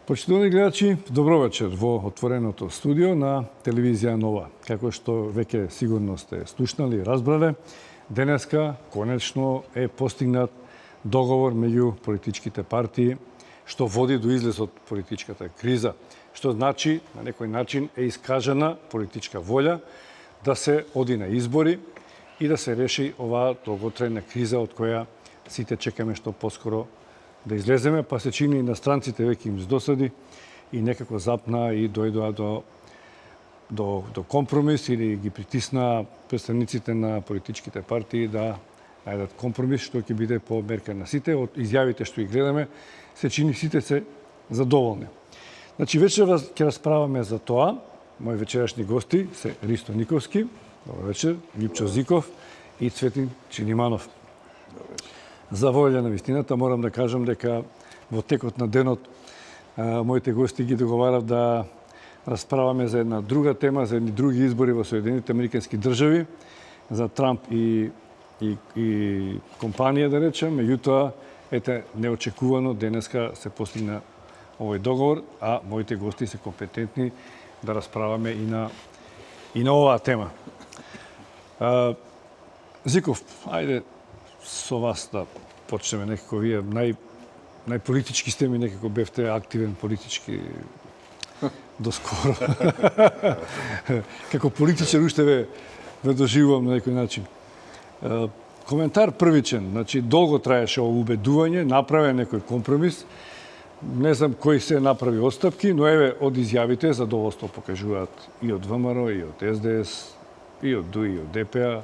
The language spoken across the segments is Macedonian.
Почитувани гледачи, добро вечер во отвореното студио на телевизија Нова. Како што веќе сигурно сте слушнали и разбрале, денеска конечно е постигнат договор меѓу политичките партии, што води до излез од политичката криза, што значи на некој начин е искажана политичка волја да се оди на избори и да се реши оваа долготрајна криза од која сите чекаме што поскоро да излеземе, па се чини и на странците веќе им досади и некако запна и дојдоа до компромис или ги притисна представниците на политичките партии да најдат компромис што ќе биде по мерка на сите. Од изјавите што ги гледаме се чини сите се задоволни. Значи вечерва ќе расправаме за тоа. Мои вечерашни гости се Ристо Никовски, добар вечер, Липчо Зиков и Цветин Чиниманов. За волја на вистината морам да кажам дека во текот на денот моите гости ги договарав да расправаме за една друга тема, за едни други избори во Соединените Американски држави, за Трамп и компанија, да речем. Меѓутоа, ете, неочекувано денеска се постигна овој договор, а моите гости се компетентни да расправаме и на оваа тема. Зиков, ајде со вас да почнеме некако. Вие најполитички сте ми, некако бевте активен политички доскоро. Како политичар уште ве доживувам на некој начин. Коментар првичен, значи долго траеше ово убедување, направен некој компромис. Не знам кој се направи отстапки, но еве од изјавите задоволство покажуваат и од ВМРО, и од СДС, и од ДУ, и од ДПА.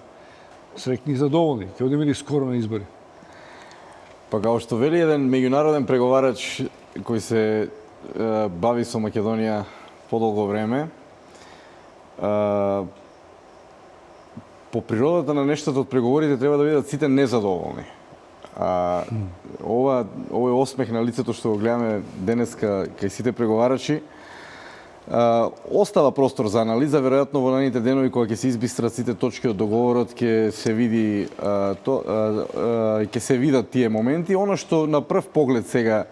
Срекни и задоволни. Ќе одиме ли скоро на избори? Па као што вели еден меѓународен преговарач кој се бави со Македонија подолго време, по природата на нештото од преговорите треба да бидат сите незадоволни. Овој осмех на лицето што го гледаме денеска кај сите преговарачи, остава простор за анализа, веројатно во наredните денови кога ќе се избистрат сите точки од договорот, ќе се видат тие моменти. Оно што на прв поглед сега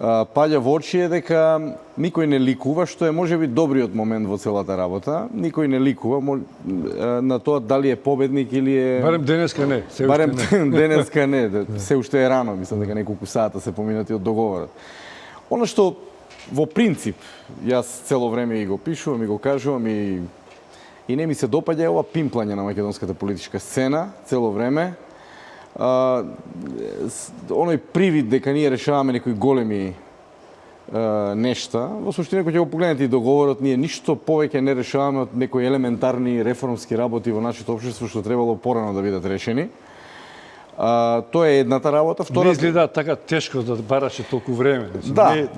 паѓа во очи е дека никој не ликува, што е можеби добриот момент во целата работа. Никој не ликува на тоа дали е победник или е... Барем денеска не. Денеска не. Се уште е рано, мислам дека неколку сата се поминати од договорот. Оно што во принцип, јас цело време и го пишувам, и го кажувам, и не ми се допаѓа е ова пимплање на македонската политичка сцена, цело време. Оној привид дека ние решаваме некои големи нешта, во суштина, кога ќе го погледнете и договорот, ние ништо повеќе не решаваме од некои елементарни реформски работи во нашето општество, што требало порано да бидат решени. Тоа е едната работа. Не изгледа така тешко да бараше толку време. Да.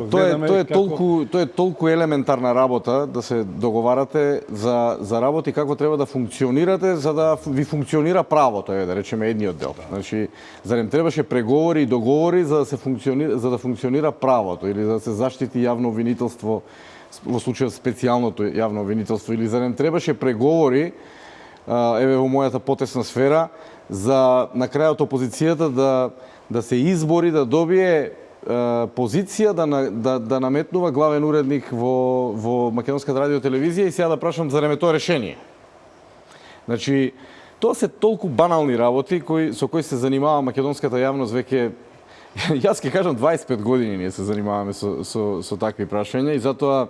Тоа е толку елементарна работа да се договарате за работи како треба да функционирате за да ви функционира правото, да речеме едниот дел. Значи, зарем требаше преговори и договори за да функционира правото или за да се заштити јавно обвинителство, во случајот специјалното јавно обвинителство, или зарем требаше преговори еве во мојата потесна сфера за на крајот опозицијата да се избори да добие позиција да наметнува главен уредник во Македонската радио телевизија и сега да прашам за тоа решение. Значи, тоа се толку банални работи со кои се занимава македонската јавност веќе, јас ќе кажам 25 години ние се занимаваме со такви прашања и затоа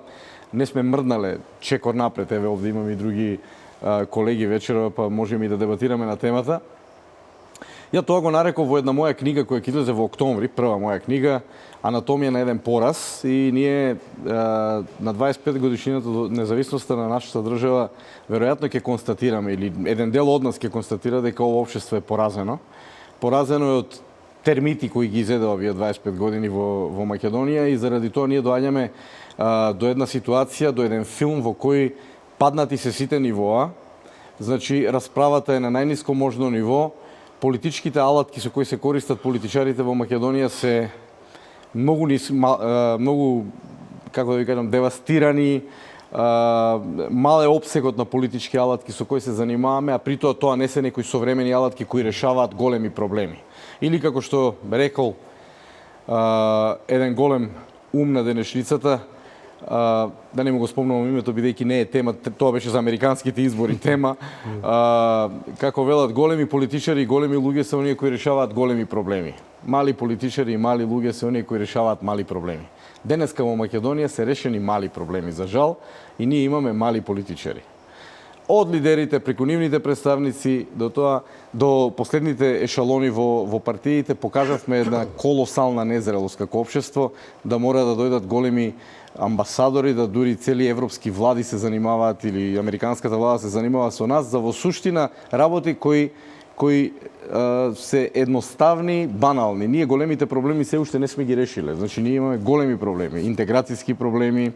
не сме мрднале чекор напред. Еве овде имаме и други колеги вечерва, па можеме и да дебатираме на темата. Ја тоа го нареков во една моја книга која ќе излезе во октомври, прва моја книга, Анатомија на еден пораз, и ние на 25 годишнината до независноста на нашата држава веројатно ќе констатираме, или еден дел од нас ќе констатира дека ово општество е поразено. Поразено е од термити кои ги изедува овие 25 години во Македонија и заради тоа ние доаѓаме до една ситуација, до еден филм во кој паднати се сите нивоа. Значи, расправата е на најниско можно ниво. Политичките алатки со кои се користат политичарите во Македонија се многу, како да ви кажам, девастирани. Мал е опсегот на политички алатки со кои се занимаваме, а при тоа не се некои современи алатки кои решаваат големи проблеми. Или како што рекол еден голем ум на денешницата, да не му го спомнувам името, бидејќи не е тема, тоа беше за американските избори тема. Како велат, големи политичари и големи луѓе се оние кои решаваат големи проблеми. Мали политичари и мали луѓе се оние кои решаваат мали проблеми. Денеска во Македонија се решени мали проблеми, за жал, и ние имаме мали политичари. Од лидерите, преку нивните представници, до последните ешалони во партиите, покажавме една колосална незрелост како општество, да мора да дојдат големи амбасадори, да дури цели европски влади се занимаваат или американската влада се занимава со нас, за во суштина работи кои се едноставни, банални. Ние големите проблеми се уште не сме ги решиле. Значи, ние имаме големи проблеми, интеграцијски проблеми,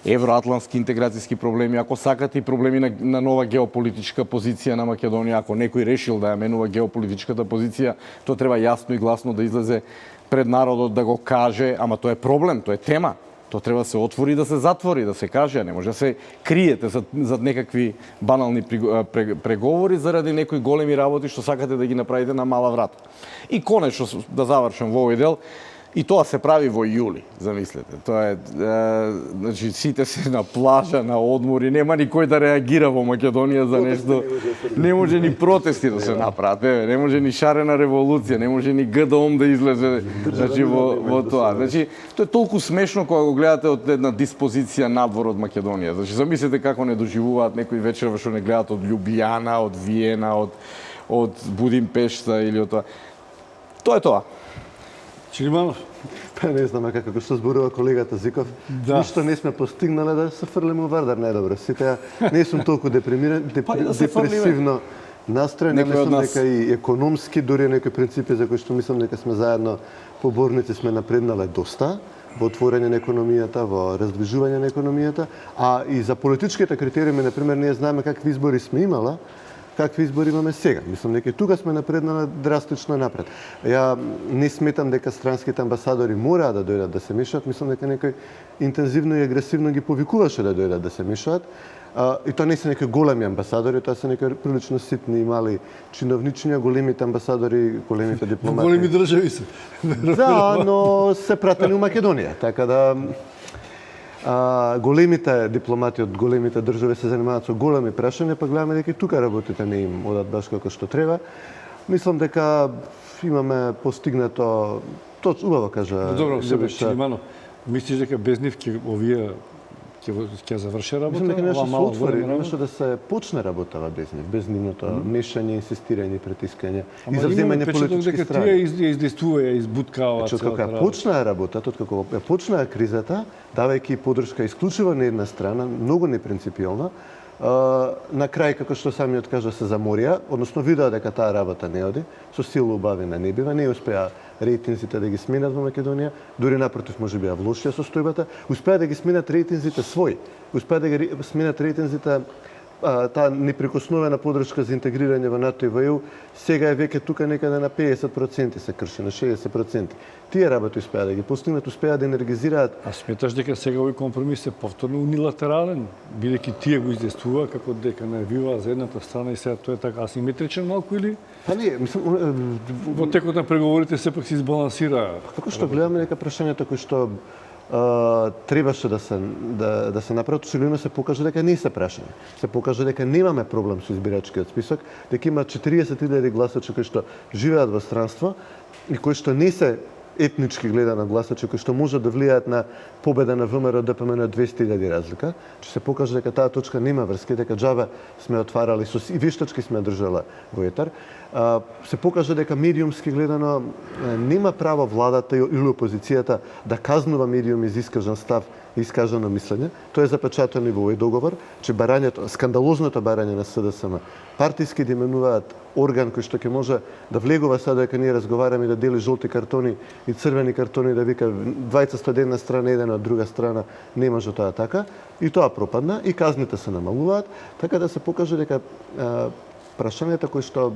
евроатлантски интеграцијски проблеми, ако сакате и проблеми на нова геополитичка позиција на Македонија, ако некој решил да ја менува геополитичката позиција, тоа треба јасно и гласно да излезе пред народот да го каже, ама тоа е проблем, тоа е тема. Тоа треба да се отвори и да се затвори, да се каже, не може да се криете зад некакви банални преговори заради некои големи работи што сакате да ги направите на мала врата. И конечно, да завршам во овој дел, и тоа се прави во јули, замислете. Тоа е, значи, сите се на плажа, на одмори, нема никој да реагира во Македонија за нешто. Не може ни протести да се направат, не може ни шарена револуција, не може ни ГДОМ да излезе, значи, во тоа. Значи, тоа е толку смешно кога го гледате од една диспозиција надвор од Македонија. Значи, замислете како не доживуваат некои вечерва што не гледат од Љубљана, од Виена, од Будимпешта или од тоа. Тоа е тоа. Чилиманов? Па не знам, како што зборува колегата Зиков, ништо не сме постигнале да се фрлиме во Вардар најдобро. Сите не сум толку депресивно настроен, мислам дека и економски, дури некои принципи за кои што мислам дека сме заедно поборници сме напреднале доста во отворење на економијата, во раздвижување на економијата, а и за политичките критериуми, например, ние знаеме какви избори сме имала, какви избори имаме сега. Мислам дека тука сме напреднале драстично напред. Ја не сметам дека странските амбасадори мора да дојдат да се мешаат, мислам дека некој интензивно и агресивно ги повикуваше да дојдат да се мешаат. И тоа не се некои големи амбасадори, тоа се некои прилично ситни и мали чиновничиња, големите амбасадори, големите дипломати. Големи држави се. Да, но се пратени у Македонија, така да големите дипломати од големите држави се занимаваат со големи прашања, па гледаме дека и тука работите не им одат баш како што треба. Мислам дека имаме постигнато, точно убаво кажа. Добро, себе Чилиманов, мислиш дека без нив овие ќе заврши работа? Мислам дека нешто се отвори, нешто да се почне работава без нив, без нивното мешање, инсистирање, притискање и завземање политички страни. Тие ја издействува, ја избуткаат. Од како ја почнаа работата, од како ја почнаа кризата, давајќи подршка исклучиво на една страна, многу непринципиелна, на крај, како што самиот кажа, се заморија, односно видеа дека таа работа не оди, со сила убавена не бива, не успеа рейтинзите да ги сменат во Македонија, дури напротив може би ја влошија состојбата, успеа да ги сменат рейтинзите свој, успеа да ги сменат рейтинзите таа неприкосновена подршка за интегрирање во НАТО и во ЕУ, сега е веќе тука некаде на 50% се крши, на 60%. Тие работи успеа да ги постигнат, успеа да енергизираат. А сметаш дека сега овој компромис е повторно унилатерален, бидејќи тие го издействува како дека најавива за едната страна и сега тоа е така асиметричен малку или? Па не, мислам, во текот на преговорите сепак се избалансира. Како што гледаме дека прашањата кои што требаше да се направат, очигледно се покажа дека не се прашања. Се покажа дека немаме проблем со избирачкиот список, дека има 40.000 гласачи кои што живеат во странство и кои што не се етнички гледано гласачи кои што можат да влијаат на победа на ВМРО ДПМН на 200.000 разлика, че се покаже дека таа точка нема врска, дека џабе сме отварали и вештачки сме држала во етар. Се покаже дека медиумски гледано нема право владата или опозицијата да казнува медиум из искажан став и искажано мислење. Тоа е запечатано и во овој договор, че скандалозното барање на СДСМ партиски да именуваат орган кој што ќе може да влегува сега дека ние разговараме и да дели жолти картони и црвени картони, да вика двајца од една страна, еден од друга страна, не може тоа така. И тоа пропадна и казните се намалуваат, така да се покаже дека прашањата кои што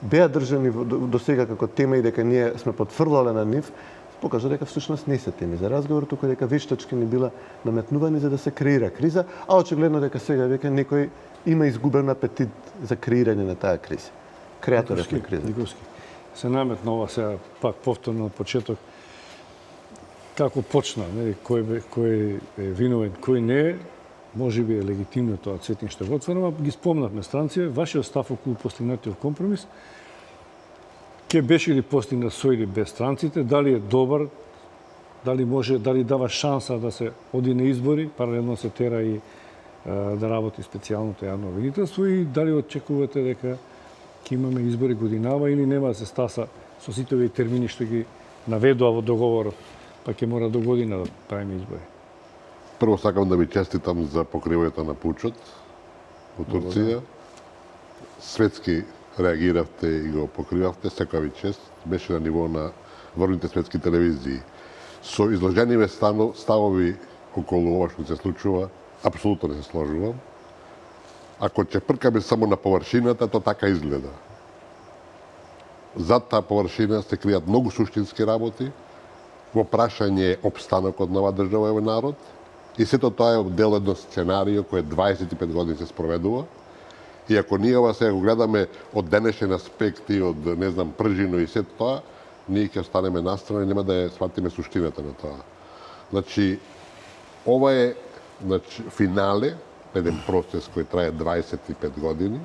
беа држани до сега како тема и дека ние сме потврлале на нив, покажа дека всушност не се теми за разговор, туку дека вештачки ни била наметнувани за да се креира криза, а очигледно дека сега веќе некој има изгубен апетит за креирање на таа криза. Креаторот на криза. Се наметна ова сега пак повторно на почеток. како почна, нели, кој е виновен, кој не е, може би е легитимно тоа Цветник што го отворено, ги спомнавме странците, вашиот став околу постигнатиот компромис, ќе беше ли постигнат со или без странците, дали е добар, дали дава шанса да се оди на избори, паралелно се тера и да работи специјалното јавно обвинителство и дали очекувате дека ќе имаме избори годинава или нема да се стаса со сите овие термини што ги наведува во договорот, па ќе мора до година да правиме избори. Прво сакам да ви честитам за покривањето на пучот во Турција. Светски реагиравте и го покривавте, секоја ви чест. Беше на ниво на врвните светски телевизии. Со изложениве ставови околу ова што се случува, апсолутно не се сложувам. Ако ќе пркаме само на површината, то така изгледа. Зад таа површина се кријат многу суштински работи, во прашање опстанокот на оваа држава и народ, и сето тоа е дел едно сценарио кое 25 години се спроведува. И ако ние ова сега го гледаме од денешен аспект и од, не знам, пржино и сето тоа, ние ќе останеме настрана и нема да ја сватиме суштината на тоа. Значи, ова е финале, еден процес кој трае 25 години,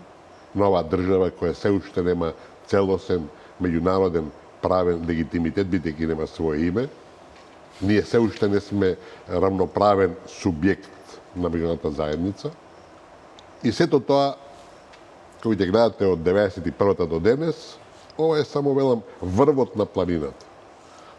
на оваа држава која се уште нема целосен меѓународен правен легитимитет, бидејќи нема свое име. Ние се уште не сме равноправен субјект на меѓународната заедница. И сето тоа, кој ќе гледате од 91-та до денес, ова е само, велам, врвот на планината.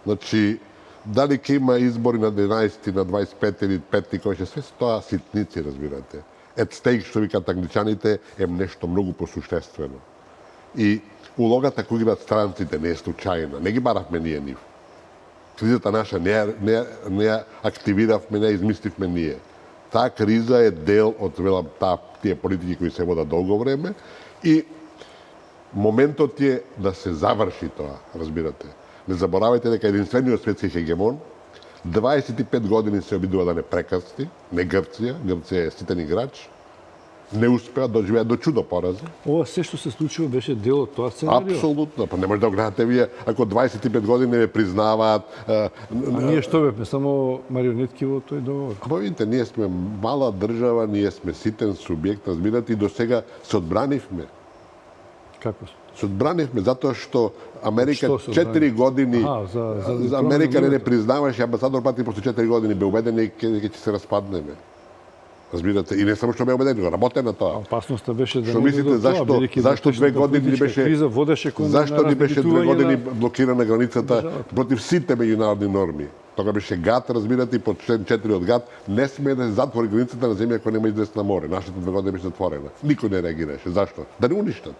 Значи, дали ќе има избори на 11, на 25 или 5, кој ќе се тоа ситници, разбирате. Ет стейк, што викат англичаните, е нешто многу посуштествено. И улогата кој играат странците не е случајна. Не ги баравме ние нив. Кризата наша не ја активиравме, не ја измисливме ние. Таа криза е дел од, велам, тие политики кои се водат долго време и моментот е да се заврши тоа, разбирате. Не заборавајте дека единствениот светски хегемон 25 години се обидува да не прекасти, не Грција, Грција е ситен играч, не успеа да живеат до чудо порази. Ова се што се случило беше дел од тоа сценарио. Апсолутно, па не може да го гледате вие ако 25 години ве признаваат. А ние што бевме, само марионетки во тој договор. Ама видите, ние сме мала држава, ние сме ситен субјект, разбирате, и до сега се одбранивме. Како? Се одбранивме затоа што Америка 4 години за Америка не признаваше, амбасадор пати после 4 години бе убеден дека ќе се распаднеме. Разбирате, и не само што бе убеден, го работе на тоа. Опасноста беше да што мислите зашто 2 години беше криза водеше кон зашто ни беше 2 години блокирана границата против сите меѓународни норми? Тога беше ГАТ, разбирате, и под член 4 од ГАТ не сме да се затвори границата на земја која нема излез на море. Нашата 2 години беше затворена. Никој не реагираше. Зашто? Да не уништат.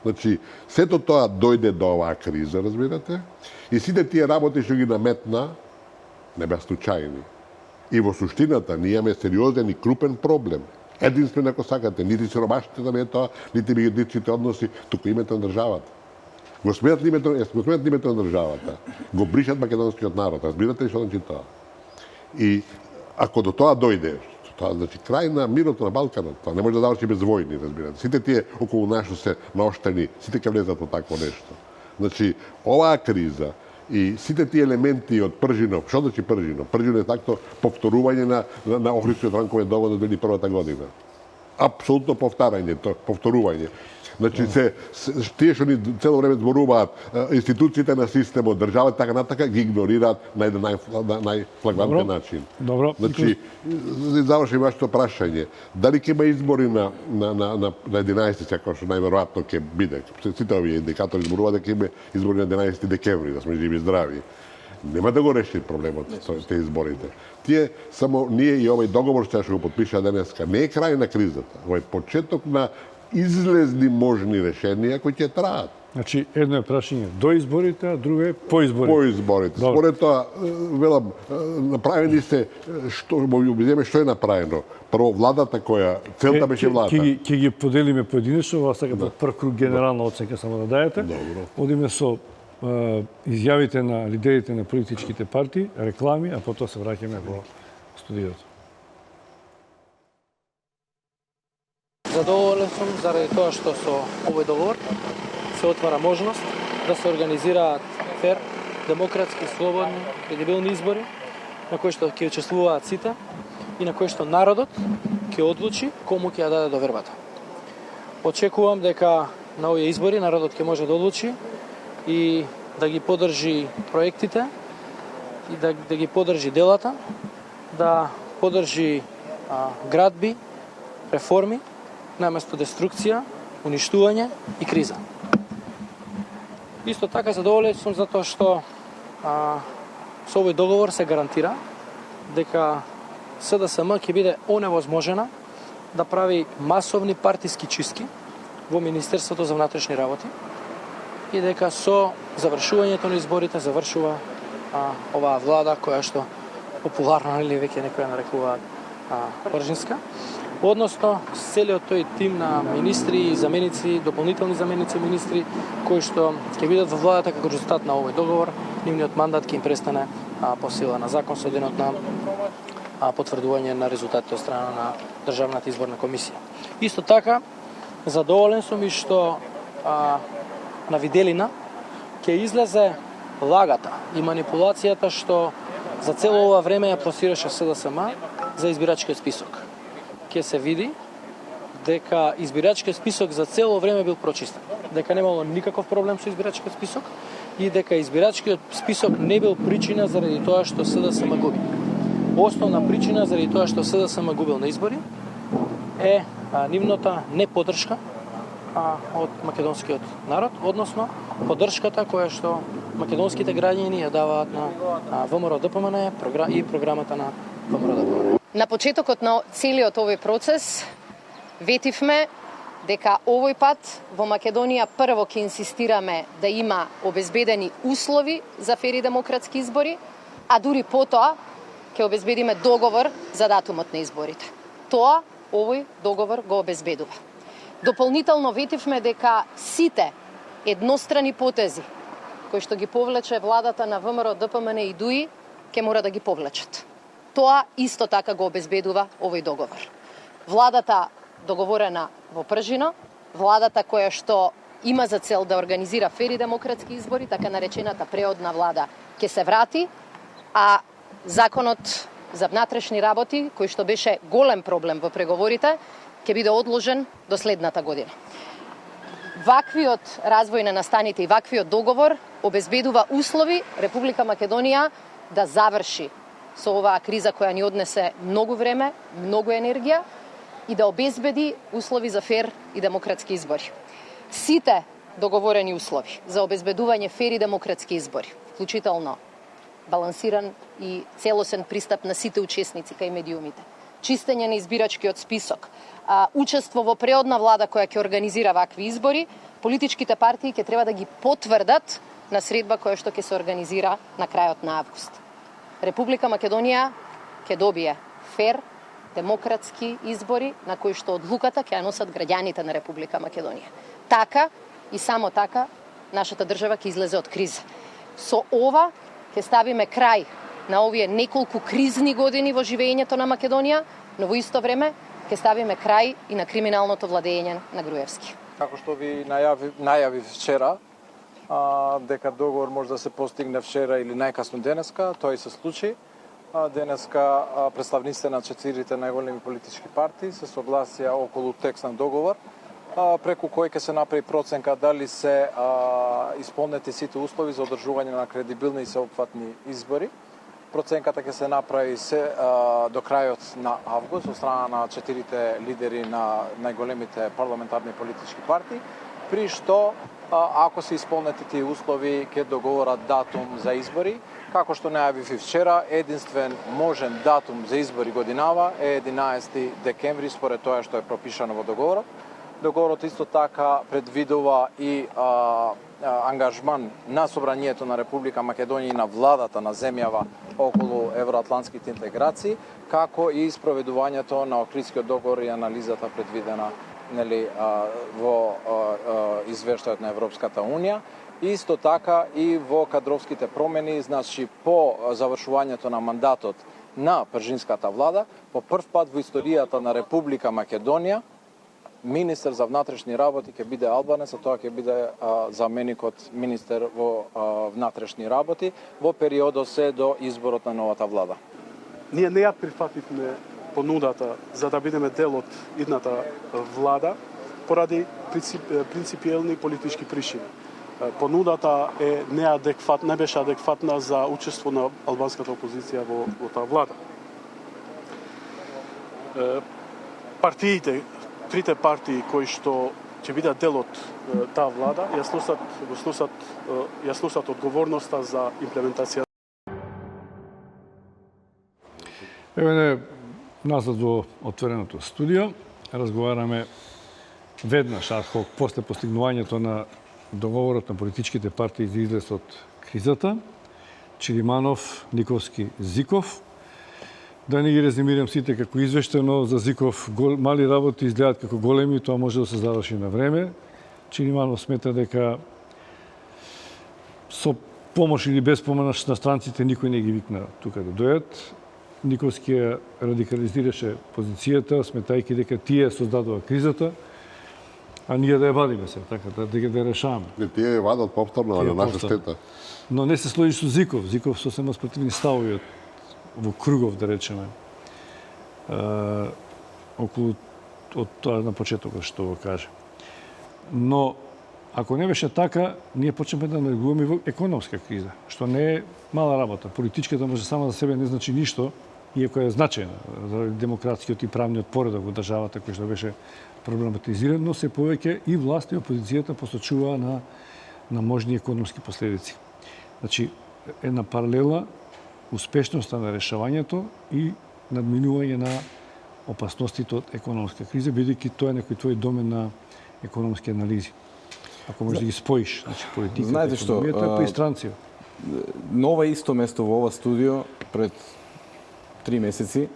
Значи, сето тоа дојде до оваа криза, разбирате, и сите тие работи што ги наметна не беа случајни. И во суштината ние имаме сериозен и крупен проблем. Единствено ако сакате, нити сиромашните да не е тоа, нити меѓуличните односи, туку името на државата. Го сменат името на државата. Го бришат македонскиот народ. Разбирате ли што значи тоа? И ако до тоа дојде, тоа значи крај на мирото на Балканот, тоа не може да заврши без војни, разбирате. Сите тие околу нас што се наоштени, сите ќе влезат во такво нешто. Значи, оваа криза и сите тие елементи од Пржинов, што значи Пржинов? Пржинов е такто повторување на Охридскиот Ранковиот договор од 2001 година. Апсолутно повтарање, повторување. Значи, тие што ни цело време зборуваат, институциите на системот, државата, така натака, ги игнорираат на еден најфлагрантен начин. Добро. Значи, завршим вашето прашање. Дали ќе има избори на 11, како што најверојатно ќе биде? Сите овие индикатори зборуваат дека има избори на 11 декември, да сме живи и здрави. Нема да го реши проблемот тие изборите. Тие само ние и овој договор што го потпиша денеска не е крај на кризата, ова е почеток на излезни можни решенија кои ќе траат. Значи, едно е прашање до изборите, а друго е по изборите. По изборите. Според тоа, велам, направени се, што е направено. Прво, владата која, целта беше владата. Ќе ги поделиме поединечно, ова сега по прв круг генерална оценка само да дајете. Добро. Одиме со изјавите на лидерите на политичките партии, реклами, а потоа се враќаме во студиото. Задоволен сум заради тоа што со овој договор се отвара можност да се организираат фер, демократски, слободни, кредибилни избори на кој што ќе учествуваат сите и на кој што народот ќе одлучи кому ќе ја даде довербата. Очекувам дека на овие избори народот ќе може да одлучи и да ги поддржи проектите и да ги поддржи делата, да поддржи градби, реформи, наместо деструкција, уништување и криза. Исто така задоволен сум затоа што со овој договор се гарантира дека СДСМ ќе биде оневозможена да прави масовни партиски чистки во Министерството за внатрешни работи и дека со завршувањето на изборите завршува оваа влада која што популарно или веќе некоја нарекуваат пржинска. Односно, целиот тој тим на министри и заменици, дополнителни заменици министри, кои што ќе бидат во владата како резултат на овој договор, нивниот мандат ќе им престане по сила на закон со денот на потврдување на резултатите од страна на Државната изборна комисија. Исто така, задоволен сум и што на виделина ќе излезе лагата и манипулацијата што за цело ова време ја пласираше СДСМ за избирачкиот список. Ќе се види дека избирачкиот список за цело време бил прочистен, дека немало никаков проблем со избирачкиот список и дека избирачкиот список не бил причина заради тоа што СДСМ губи. Основна причина заради тоа што СДСМ губил на избори е нивната неподдршка од македонскиот народ, односно поддршката која што македонските граѓани ја даваат на ВМРО-ДПМН и програмата на ВМРО-ДПМН. На почетокот на целиот овој процес ветивме дека овој пат во Македонија прво ќе инсистираме да има обезбедени услови за фери демократски избори, а дури потоа ќе обезбедиме договор за датумот на изборите. Тоа овој договор го обезбедува. Дополнително ветивме дека сите еднострани потези кои што ги повлече владата на ВМРО-ДПМН и ДУИ ќе мора да ги повлечат. Тоа исто така го обезбедува овој договор. Владата договорена во Пржино, владата која што има за цел да организира фери демократски избори, така наречената преодна влада, ќе се врати, а законот за внатрешни работи, кој што беше голем проблем во преговорите, ќе биде одложен до следната година. Ваквиот развој на настаните и ваквиот договор обезбедува услови Република Македонија да заврши со оваа криза која ни однесе многу време, многу енергија и да обезбеди услови за фер и демократски избори. Сите договорени услови за обезбедување фер и демократски избори, вклучително балансиран и целосен пристап на сите учесници кај медиумите, чистење на избирачкиот список, учество во преодна влада која ќе организира вакви избори, политичките партии ќе треба да ги потврдат на средба која што ќе се организира на крајот на август. Република Македонија ќе добие фер, демократски избори на кои што одлуката ќе ја носат граѓаните на Република Македонија. Така и само така нашата држава ќе излезе од криза. Со ова ќе ставиме крај на овие неколку кризни години во живеењето на Македонија, но во исто време ќе ставиме крај и на криминалното владење на Груевски. Како што ви најави вчера, дека договор може да се постигне вчера или најкасно денеска, тој се случи. Денеска представниците на четирите најголеми политички партии се согласија околу текст на договор, преку кој ќе се направи проценка дали се исполнети сите услови за одржување на кредибилни и сеопфатни избори. Проценката ќе се направи до крајот на август од страна на четирите лидери на најголемите парламентарни политички партии, при што ако се исполнети тие услови ќе договорат датум за избори. Како што најавив и вчера, единствен можен датум за избори годинава е 11 декември според тоа што е пропишано во договорот. Договорот исто така предвидува и ангажман на собранието на Република Македонија и на владата на земјава околу евроатлантските интеграции, како и спроведувањето на Охридскиот договор и анализата предвидена во извештајот на Европската Унија. Исто така и во кадровските промени, значи по завршувањето на мандатот на пржинската влада, по прв пат во историјата на Република Македонија, министер за внатрешни работи ќе биде албанец, а тоа ќе биде заменикот министер во внатрешни работи во периодот се до изборот на новата влада. ние не ја прифативме понудата за да бидеме дел од идната влада поради принципиелни политички причини. Понудата не беше адекватна за учество на албанската опозиција во таа влада. Партиите, трите партии кои што ќе бидат дел од таа влада, ја сносат одговорноста за имплементација. Еве назад во отвореното студио, разговараме веднаш адхок после постигнувањето на договорот на политичките партии за излез од кризата, Чилиманов, Николски, Зиков. Да не ги резимирам сите како извештено за Зиков, мали работи изгледат како големи, тоа може да се заврши на време. Чилиманов смета дека со помош или без помош на странците никој не ги викна тука да дојдат. Николски ја радикализираше позицијата, сметајќи дека тие создадува кризата, а ние да ја вадиме се, така, да ја решаваме. Тие ја вадат повторно, на наша штета. Но не се сложи со Зиков. Зиков сосема спротивни ставови во кругов, да речеме, околу од тоа на почетокот што го каже. Но, ако не беше така, ние почнеме да навигуваме во економска криза, што не е мала работа. Политичката може сама за себе не значи ништо, иако е значајна за демократскиот и правниот поредок во државата кој што беше проблематизиран, но се повеќе и власт и опозицијата посочуваа на можни економски последици. Значи, една паралела успешноста на решавањето и надминување на опасностите од економска криза, бидејќи тоа е некој твој домен на економски анализи. Ако можеш да ги споиш, значи политиката, економијата, па и странција. На ова исто место во ова студио пред 3 месеци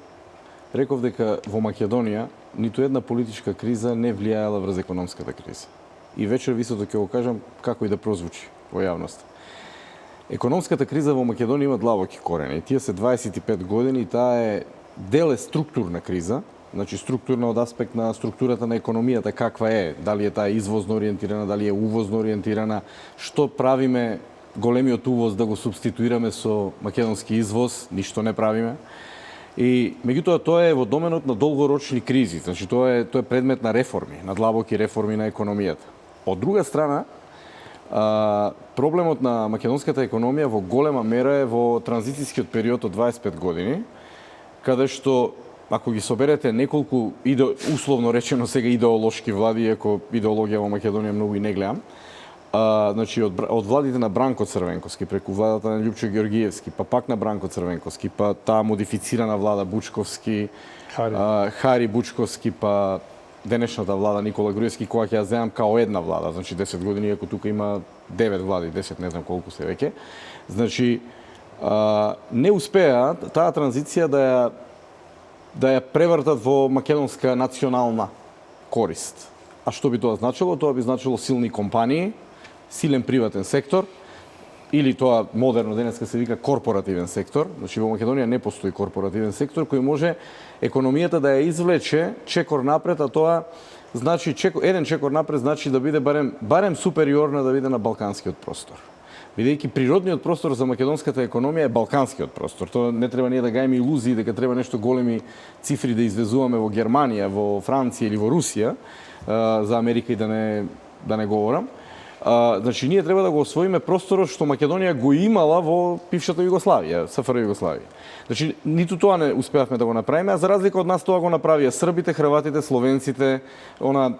реков дека во Македонија ниту една политичка криза не влијаела врз економската криза. И вечер висото ќе го кажам како и да прозвучи во јавност. Економската криза во Македонија има длабоки корени. Тие се 25 години и таа е структурна криза, значи структурна од аспект на структурата на економијата каква е, дали е таа извозно ориентирана, дали е увозно ориентирана, што правиме големиот увоз да го субституираме со македонски извоз, ништо не правиме. И меѓутоа тоа е во доменот на долгорочни кризи, значи тоа е предмет на реформи, на длабоки реформи на економијата. Од друга страна, проблемот на македонската економија во голема мера е во транзицијскиот период од 25 години, каде што ако ги соберете неколку условно речено сега идеолошки влади, иако идеологија во Македонија многу и не гледам, значи од владите на Бранко Црвенковски, преку владата на Љупчо Георгиевски, па пак на Бранко Црвенковски, па таа модифицирана влада Бучковски, Хари Бучковски, па денешната влада Никола Груевски, која ќе ја земам као една влада, значи 10 години, иако тука има 9 влади, 10 не знам колку се веќе. Значи, не успеа таа транзиција да ја превртат во македонска национална корист. А што би тоа значило? Тоа би значило силни компании, силен приватен сектор, или тоа модерно денеска се вика корпоративен сектор. Значи во Македонија не постои корпоративен сектор кој може економијата да ја извлече чекор напред, а тоа значи еден чекор напред значи да биде барем супериорна да биде на балканскиот простор. Бидејќи природниот простор за македонската економија е балканскиот простор. Тоа не треба ние да гајме илузии дека треба нешто големи цифри да извезуваме во Германија, во Франција или во Русија, за Америка и да не говорам. Значи, ние треба да го освоиме просторот што Македонија го имала во бившата Југославија, СФР Југославија. Значи, ниту тоа не успеавме да го направиме, а за разлика од нас тоа го направија србите, хрватите, словенците,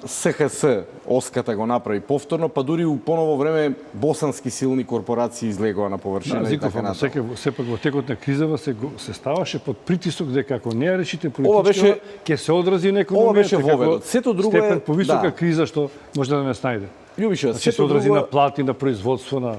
СХС, Оската го направи повторно, па дури у поново време босански силни корпорации излегоа на површина и така натаму. Сепак во текот на кризава се ставаше под притисок дека ако не ја решите политички, ќе се одрази на економијата. Ова беше воведот. Сето друго е степен повисока криза што може да не најде. Љубиша, значи, се одрази на плати, на производство, на...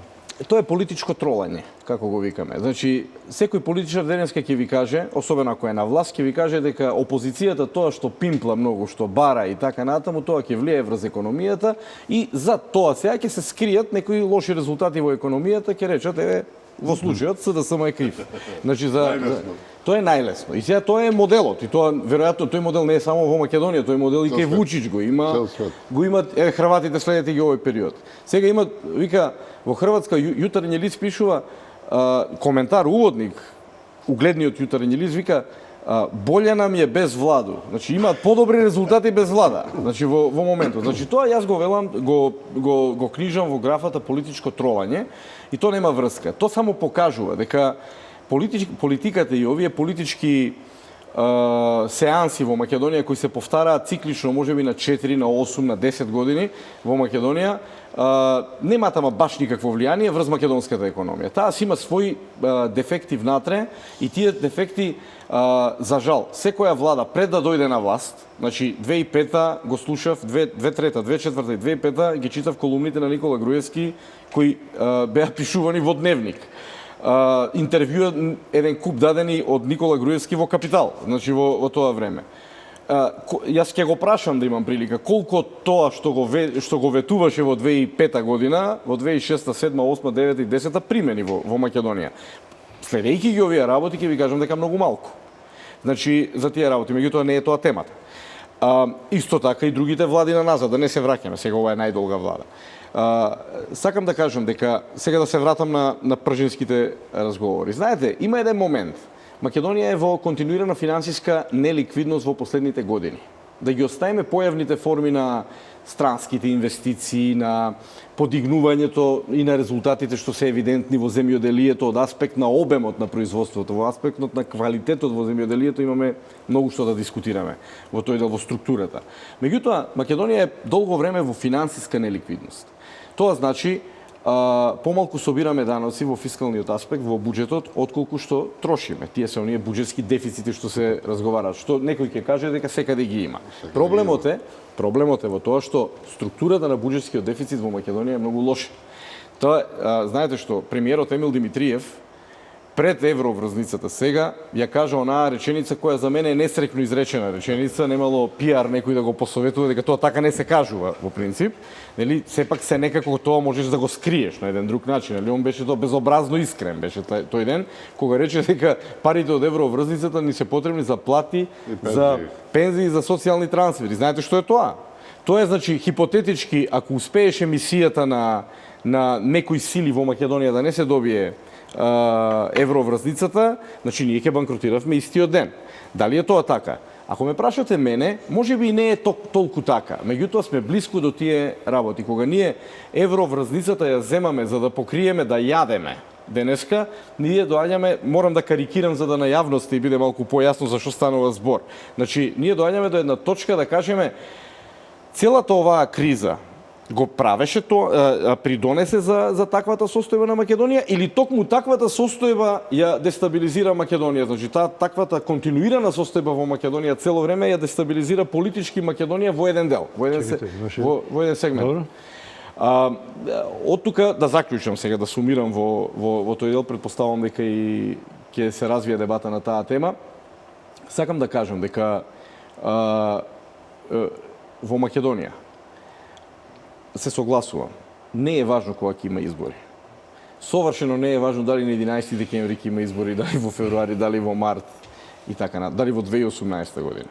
Тоа е политичко тролање, како го викаме. Значи, секој политичар денеска ќе ви каже, особено ако е на власт, ќе ви каже дека опозицијата тоа што пимпла многу, што бара и така натаму, тоа ќе влие врз економијата и за тоа сега ќе се скријат некои лоши резултати во економијата, ќе речат, еве, во случајот СДСМ е крив. Значи, тоа е најлесно. И сега тоа е моделот. И тоа, веројатно, тој модел не е само во Македонија, тој модел и кај Вучич го има. Го имат хрватите следете ги овој период. Сега има, вика, во Хрватска Јутренји лист пишува коментар, уводник угледниот јутренји лист вика болje нам е без владу. Значи имаат подобри резултати без влада. Значи во моментот. Значи тоа јас го велам, го книжам во графата политичко тролање и тоа нема врска. Тоа само покажува дека политиката и овие политички сеанси во Македонија кои се повтараат циклично, можеби на 4, на 8, на 10 години во Македонија, немаат ама баш никакво влијание врз македонската економија. Таа си има своји дефекти внатре и тие дефекти, за жал, секоја влада пред да дојде на власт, значи 2005-та го слушав, 2003-та, 2004-та и 2005-та ги читав колумните на Никола Груевски кои беа пишувани во Дневник. Интервјуа еден куп дадени од Никола Груевски во Капитал, значи во тоа време. Јас ќе го прашам да имам прилика колку тоа што го ветуваше во 2005 година, во 2006, 2007, 2008, 2009 и 2010 примени во Македонија. Следејќи ги овие работи ќе ви кажам дека многу малку. Значи за тие работи, меѓутоа не е тоа темата. Исто така и другите влади на назад, да не се враќаме, сега ова е најдолга влада. Сакам да кажам дека сега да се вратам на пржинските разговори. Знаете, има еден момент. Македонија е во континуирана финансиска неликвидност во последните години. Да ги оставиме појавните форми на странските инвестиции, на подигнувањето и на резултатите што се евидентни во земјоделието од аспект на обемот на производството, во аспектот на квалитетот во земјоделието имаме многу што да дискутираме во тој дел, во структурата. Меѓутоа, Македонија е долго време во финансиска неликвидност. Тоа значи помалку собираме даноци во фискалниот аспект, во буџетот, отколку што трошиме. Тие се оние буџетски дефицити што се разговараат, што некој ќе каже дека секаде ги има. Проблемот е во тоа што структурата на буџетскиот дефицит во Македонија е многу лоша. Тоа, знаете што, премиерот Емил Димитриев пред евроврзницата сега ја кажа онаа реченица која за мене е несрекно изречена реченица, немало пиар некој да го посоветува дека тоа така не се кажува во принцип, нели, сепак се некако тоа можеш да го скриеш на еден друг начин, нели, он беше тоа безобразно искрен беше тој ден кога рече дека парите од евроврзницата ни се потребни за плати, за пензии, за социјални трансфери. Знаете што е тоа? Тоа е, значи, хипотетички, ако успееше мисијата на некои сили во Македонија да не се добие евроврзницата, значи ние ќе банкротиравме истиот ден. Дали е тоа така? Ако ме прашате мене, можеби и не е толку така. Меѓутоа сме блиску до тие работи. Кога ние евроврзницата ја земаме за да покриеме да јадеме денеска, ние доаѓаме, морам да карикирам за да на јавност и биде малку појасно за што станува збор. Значи, ние доаѓаме до една точка да кажеме целата оваа криза го правеше тоа, придонесе за таквата состојба на Македонија или токму таквата состојба ја дестабилизира Македонија? Значи, таквата континуирана состојба во Македонија цело време ја дестабилизира политички Македонија во еден дел, во еден сегмент. Од тука да заклучам сега, да сумирам во тој дел, предпоставам дека и ќе се развие дебата на таа тема. Сакам да кажам дека во Македонија се согласувам. Не е важно кога ќе има избори. Совршено не е важно дали на 11 декември ќе има избори, дали во февруари, дали во март и така, дали во 2018 година.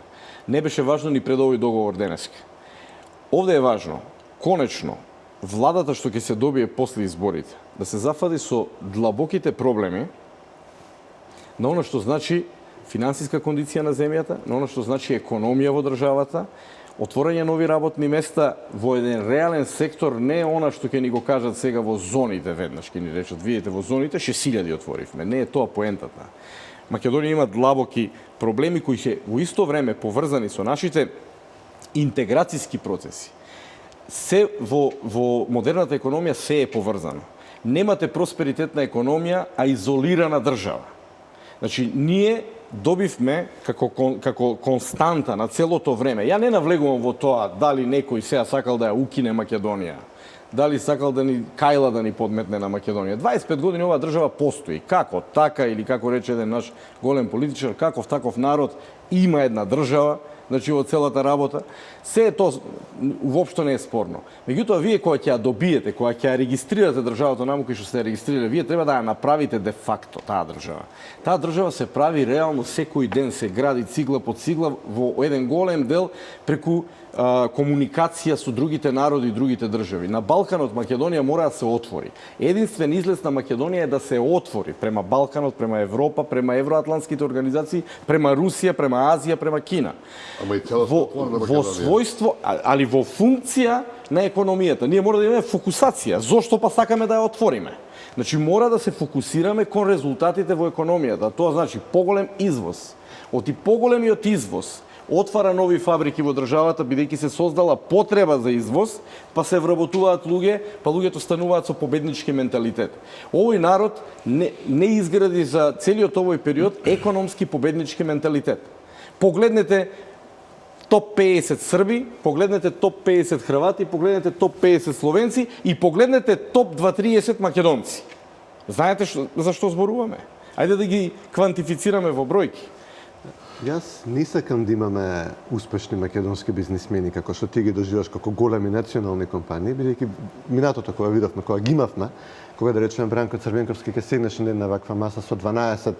Не беше важно ни пред овој договор денеска. Овде е важно, конечно, владата што ќе се добие после изборите, да се зафади со длабоките проблеми на она што значи финансиска кондиција на земјата, на она што значи економија во државата, отворање нови работни места во еден реален сектор, не она што ќе ни го кажат сега во зоните, веднаш ќе ни речат, видите, во зоните 6000 отворивме. Не е тоа поентата. Македонија има длабоки проблеми кои се во исто време поврзани со нашите интеграцијски процеси. Се во модерната економија се е поврзано. Немате просперитетна економија, а изолирана држава. Значи, ние добивме како константа на целото време. Ја не навлегувам во тоа дали некој сега сакал да ја укине Македонија, дали сакал да ни кајла да ни подметне на Македонија. 25 години оваа држава постои. Како така, или како рече еден наш голем политичар, каков таков народ има една држава, значи во целата работа. Се е тоа воопшто не е спорно. Меѓутоа вие кога ќе ја добиете, кога ќе ја регистрирате државата наму кој што сте ја регистрирале, вие треба да ја направите де факто таа држава. Таа држава се прави реално секој ден, се гради цигла по цигла во еден голем дел преку комуникација со другите народи и другите држави. На Балканот Македонија мора да се отвори. Единствен излез на Македонија е да се отвори према Балканот, према Европа, према евроатлантските организации, према Русија, према Азија, према Кина. Ама и целосно отворена Македонија. Во својство, али во функција на економијата. Ние мора да имаме фокусација. Зошто па сакаме да ја отвориме? Значи мора да се фокусираме кон резултатите во економијата. Тоа значи поголем извоз. Оти поголемиот извоз отвара нови фабрики во државата, бидејќи се создала потреба за извоз, па се вработуваат луѓе, па луѓето стануваат со победнички менталитет. Овој народ не изгради за целиот овој период економски победнички менталитет. Погледнете топ 50 Срби, погледнете топ 50 Хрвати, погледнете топ 50 Словенци и погледнете топ 2-30 македонци. Знаете за што зборуваме? Ајде да ги квантифицираме во бројки. Јас не сакам да имаме успешни македонски бизнисмени како што ти ги доживаш како големи национални компании, бидејќи минатото кога видовме, кога ги имавме, кога да речеме Бранко Црвенковски ќе седнеш на една ваква маса со 12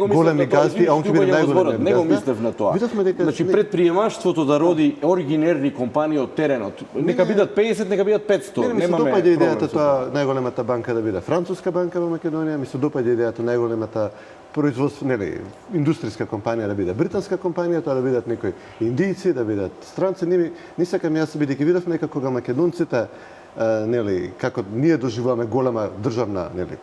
големи газди, а он ќе биде најголемиот газда. Не го мислев на тоа. Значи предприемаштвото да роди оригинерни компании од теренот. Нека бидат 50, нека бидат 500. Ми се допаѓа идејата тоа најголемата банка да биде француска банка во Македонија, ми се допаѓа идејата најголемата производство, нели, индустријска компанија да биде британска компанија, тоа да бидат некои индијци, да бидат странци. Не сакам јас бидејќи видовме дека кога македонците нели, како ние доживуваме голема државна, нели,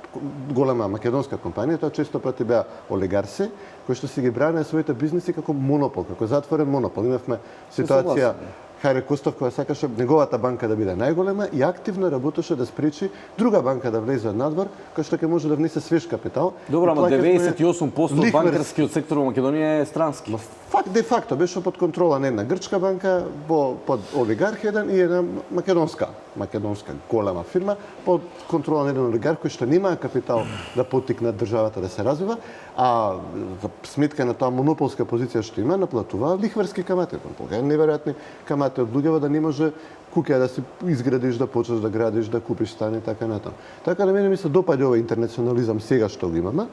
голема македонска компанија, тоа често пати беа олигарси кои што си ги бранеа своите бизниси како монопол, како затворен монопол. Имавме ситуација Хајре Костов која сакаше неговата банка да биде најголема и активно работеше да спречи друга банка да влезе од надвор, која што ќе може да внесе свеж капитал. Добро, ама 98% од банкарскиот сектор во Македонија е странски. Де факто беше под контрола на една грчка банка, под олигарх еден и една македонска голема фирма под контрола на еден олигарх кој што немаа капитал да поттикнат државата да се развива, а за сметка на тоа монополска позиција што има, наплатува лихварски камати. Неверојатни камати од луѓето да не може куќа да си изградиш, да почнеш да градиш, да купиш стан и така натаму. Така на мене ми се допаѓа овој интернационализам сега што го имаме.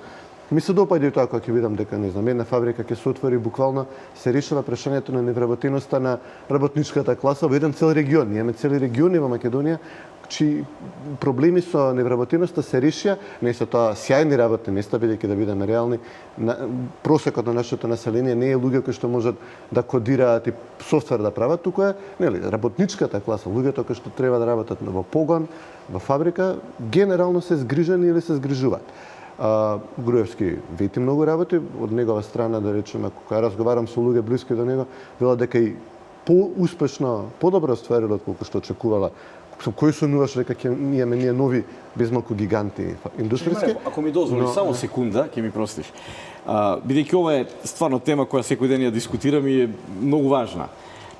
Ми се допаѓа и тоа кога ќе видам дека не знам една фабрика ќе се отвори, буквално се решава прашањето на невработеноста на работничката класа во еден цел регион. Ние имаме цели региони во Македонија чии проблеми со невработеноста се решија, не се тоа сјајни работни места, бидејќи да бидеме реални, просекот на нашето население не е луѓе кои што можат да кодираат и софтвер да прават, туку е, нели, работничката класа, луѓето кои што треба да работат во погон, во фабрика, генерално се згрижени или се згрижуваат. Груевски вети многу работи, од негова страна, да речеме, кога разговарам со луѓе блиски до него, вела дека и поуспешно, подобро стварила од колку што очекувала. Кој сонуваше дека ќе имаме ние нови безмалку гиганти индустријски? Ако ми дозволиш само секунда, ќе ми простиш. Бидејќи ова е стварно тема која секој ден ја дискутирам и е многу важна.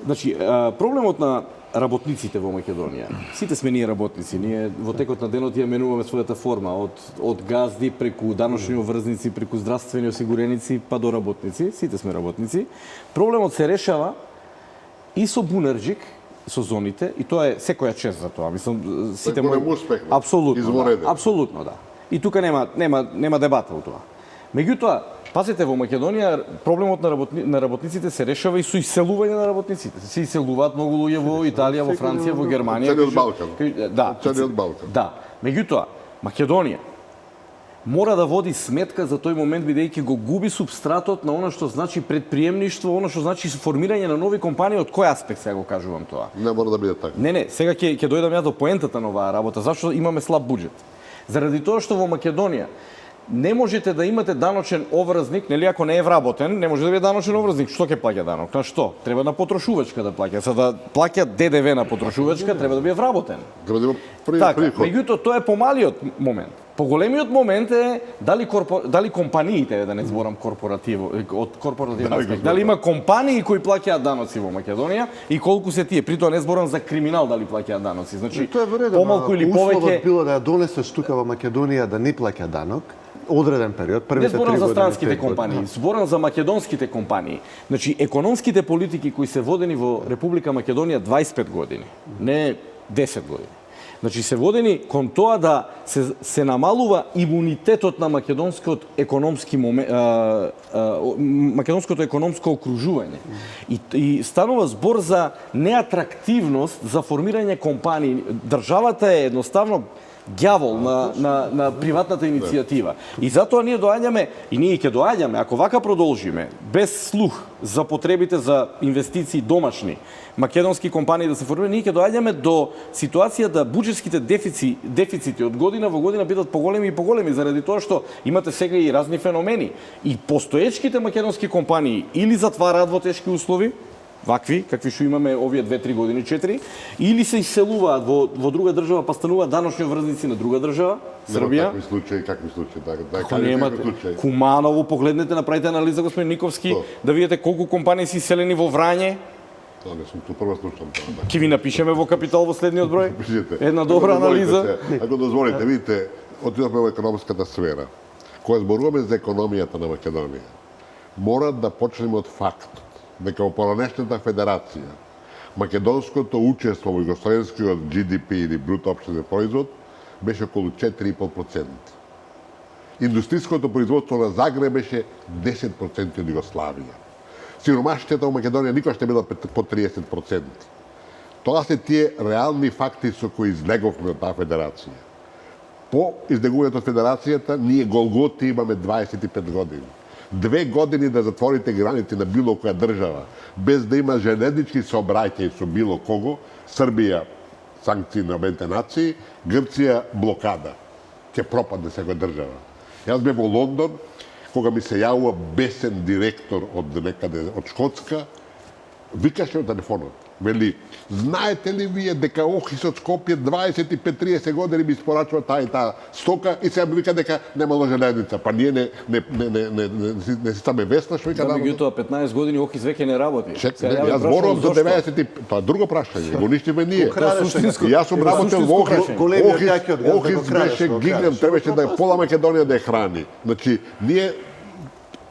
Значи, проблемот на работниците во Македонија. Сите сме ние работници. Ние во текот на денот ја менуваме својата форма од газди преку даночни обврзници, преку здравствени осигуреници па до работници. Сите сме работници. Проблемот се решава и со Бунарџик, со зоните, и тоа е секоја чест за тоа. Мислам, сите успех. Апсолутно, да. Апсолутно, да. И тука нема дебата во тоа. Меѓутоа, пазете, во Македонија проблемот на работниците се решава и со иселување на работниците. Се иселуваат многу луѓе во Италија, во Франција, во Германија. Целиот Балкан. Да. Целиот Балкан. Да. Меѓутоа, Македонија мора да води сметка за тој момент, бидејќи го губи субстратот на она што значи предприемништво, она што значи формирање на нови компании. Од кој аспект сега го кажувам тоа? Не мора да биде така. Не, сега ќе дојдам ја до поентата на оваа работа. Зашто имаме слаб буџет? Заради тоа што во Македонија не можете да имате даночен обврзник, нели, ако не е вработен, не може да биде даночен обврзник. Што ќе плаќа данок? На што? Треба на потрошувачка да плаќа. За да плаќа ДДВ на потрошувачка, треба да биде вработен. Треба да има така, приход. Меѓутоа, тоа е помалиот момент. Поголемиот момент е дали компаниите, да не зборам од корпоративен аспект, дали има компании кои плаќаат даноци во Македонија и колку се тие. Притоа не зборам за криминал дали плаќаат даноци. Значи, тоа е вредно, помалку или повеќе било да ја донесеш тука во Македонија да не плаќа данок, одреден период, Не првите 3 зборам години. за странските 5 години. компании, зборам за македонските компании. Значи, економските политики кои се водени во Република Македонија 25 години, не 10 години. Значи, се водени кон тоа да се намалува имунитетот на македонското економско окружување. И станува збор за неатрактивност за формирање компании. Државата е едноставно ѓавол на приватната иницијатива. И затоа ние доаѓаме, и ние ќе доаѓаме, ако вака продолжиме, без слух за потребите за инвестиции домашни, македонски компании да се формираат, ние ќе доаѓаме до ситуација да буџетските дефицити од година во година бидат поголеми и поголеми, заради тоа што имате сега и разни феномени. И постоечките македонски компании или затвараат во тешки услови, вакви, какви што имаме овие 2-3 години, 4, или се иселуваат во друга држава, па стануваат даночни врзници на друга држава, Србија. Какви случаи, Ако немате Куманово, погледнете, направите анализа, господин Никовски, да видите колку компании се иселени во Врање. Не сум ту прво слушам тоа. Ќе ви напишеме во Капитал во следниот број. Една добра анализа. Ако дозволите, видите, отидовме во економската сфера. Кога зборуваме за економијата на Македонија, мора да почнеме од фактот дека во поранешната федерација македонското учество во југословенскиот GDP или бруто општен производ беше околу 4,5%. Индустријското производство на Загреб беше 10% од Југославија. Сиромаштијата во Македонија никош не била по 30%. Тоа се тие реални факти со кои излеговме од таа федерација. По излегувањето од федерацијата, ние голготи имаме 25 години. 2 години да затворите граници на било која држава, без да има железнички сообраќај со било кого, Србија санкции на Обединетите нации, Грција блокада. Ќе пропадне секоја држава. Јас бев во Лондон, кога ми се јавува бесен директор од некаде од Шкотска, викаше од телефонот. Вели, знаете ли вие дека Охрис од Скопје 25-30 години ми испорачува таа и таа стока и сега ми вика дека немало железница. Па ние не си стаме весна, што вика да. Меѓутоа 15 години Охрис веќе не работи. Јас зборувам за 90, тоа друго прашање. Го ништиме ние. Јас сум работел во Охрис. Охрис беше гигант, требаше да пола Македонија да ја храни. Значи, ние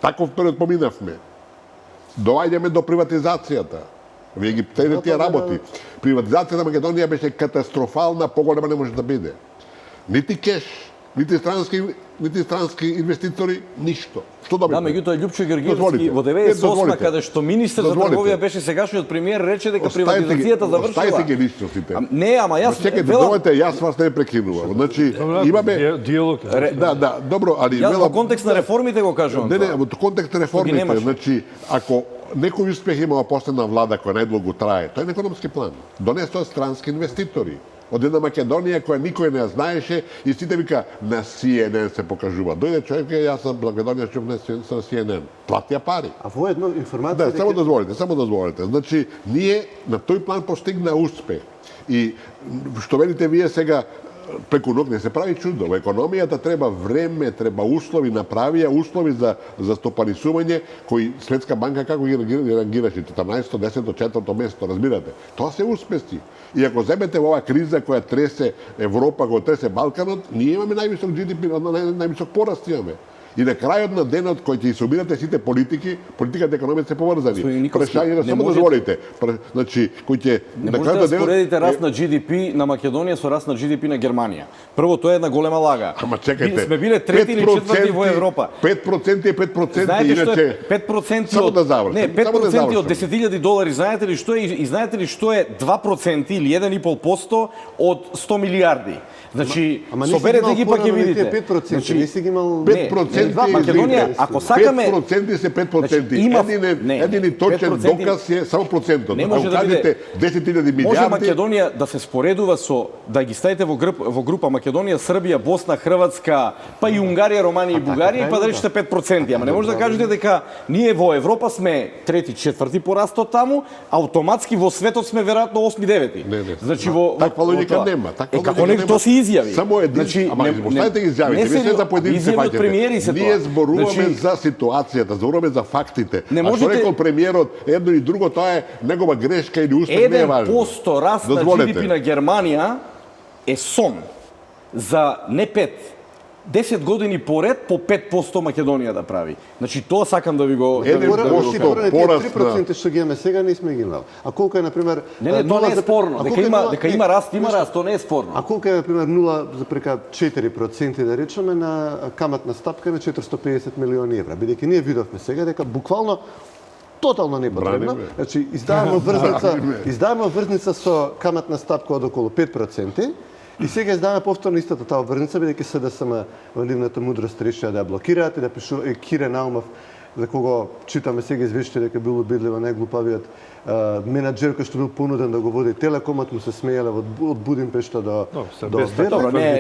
таков период поминавме. Доаѓаме до приватизацијата. Вие ги тенете тие работи. Приватизацијата на Македонија беше катастрофална, поголема не може да биде. Нити кеш, нити странски инвеститори, ништо. Што добивме? Да, меѓутоа Љупчо Георгиевски во 98 каде што министер за трговија беше сегашниот премиер рече дека приватизацијата завршила. Оставите ги личностите. Не, ама јас чекайте, јас вас не прекинувам. Значи имаме диалог. Да, добро, али јас во контекст на реформите го кажувам. Не, во контекст на реформите, значи ако некој успех имала последна влада која најдолго трае, тој е економски план. Донесоа странски инвеститори. Од една Македонија која никој не ја знаеше и сите вика на CNN се покажува. Дојде човек и јас сам Македонија чув на CNN. Платија пари. А во едно информација... Да, само дозволите. Значи, ние на тој план постигна успех. И што велите вие сега, преку ног не се прави чудо. Во економијата треба време, треба услови, направија услови за стопанисување, кои Светска банка како ги рангираше 14-то, 10-то, 4-то место, разбирате. Тоа се успеси. И ако земете во оваа криза која тресе Европа, која тресе Балканот, ние имаме највисок GDP, највисок пораст имаме. И на крајот на денот кој ќе собирате сите политики, политиката и економија се поврзани. Прашање само дозволите. Значи, кој ќе не можете да споредите раст на GDP на Македонија со раст на GDP на Германија. Прво тоа е една голема лага. Ама чекајте. Сме биле трети или четврти во Европа. 5% е 5%, знаете што иначе 5% само да завршам. Не, 5% од 10.000 долари, знаете ли што е и знаете ли што е 2% или 1,5% од 100 милиарди? Значи, соберете ги па ќе видите. 5%, не си ги имал 5% Македонија, ако сакаме 5% се 5%. Едини точен доказ е само процентот. Не може да биде 10.000 милиарди. Може Македонија да се споредува со да ги ставите во група Македонија, Србија, Босна, Хрватска, па и Унгарија, Романија и Бугарија, па да речете 5%. Ама не може да кажете дека ние во Европа сме трети, четврти по растот таму, автоматски во светот сме веројатно 8-9. Значи во таква логика нема. Како не тоа се изјави. Само един, ама оставете ги изјавите, вие се за поединци се фаќате. Ние зборуваме за ситуацијата, зборуваме за фактите. А што рекол премиерот, едно и друго, тоа е негова грешка или успех, не е важно. 1% раст на GDP на Германија е сон за не 5, 10 години поред по 5% Македонија да прави. Значи тоа сакам да ви го порасна. 3% што ги имаме сега не сме ги имали. А колку е на пример Не, тоа не е спорно. Дека има раст, тоа не е спорно. А колку е на пример 0,4% да речеме на каматна стапка на 450 милиони евра, бидејќи ние видовме сега дека буквално тотално непотребно. Значи издаваме обврзница со каматна стапка од околу 5%. И сега издаваме повторно истата таа обврзница, бидејќи СДСМ во нивната мудрост решија да ја блокираат и да пишува Кире Наумов, за кого читаме сега извештие дека бил убедливо најглупавиот менаџер кој што бил понуден да го води Телекомот, му се смееле од Будимпешта до Добро, не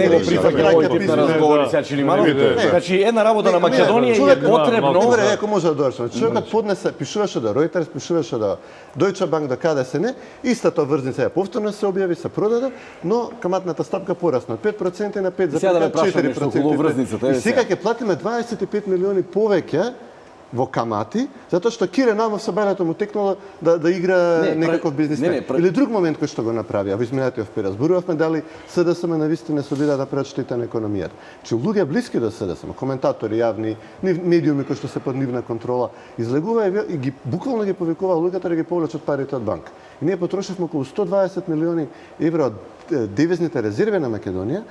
го прифаќа на разговори сега Чилиманов. Значи една работа на Македонија е потребно. Добре, ако може да довршам. Човекот поднесе, пишуваше до Reuters, пишуваше до Deutsche Bank, до КДСН, истата врзница ја повторно се објави, се продаде, но каматната стапка порасна од 5% на 5,4%. И сега ќе платиме 25 милиони повеќе во камати, затоа што Кире Наумов со бајлето му текнало да игра некаков бизнесмен. Или друг момент кој што го направи, а во изминатиот период зборувавме дали СДСМ навистина се обида да прават штета на економијата. Че луѓе блиски до СДСМ, коментатори јавни, медиуми кои што се под нивна контрола, излегува и ги буквално ги повикува луѓето да ги повлечат парите од банка. И ние потрошивме околу 120 милиони евра од девизните резерви на Македонија,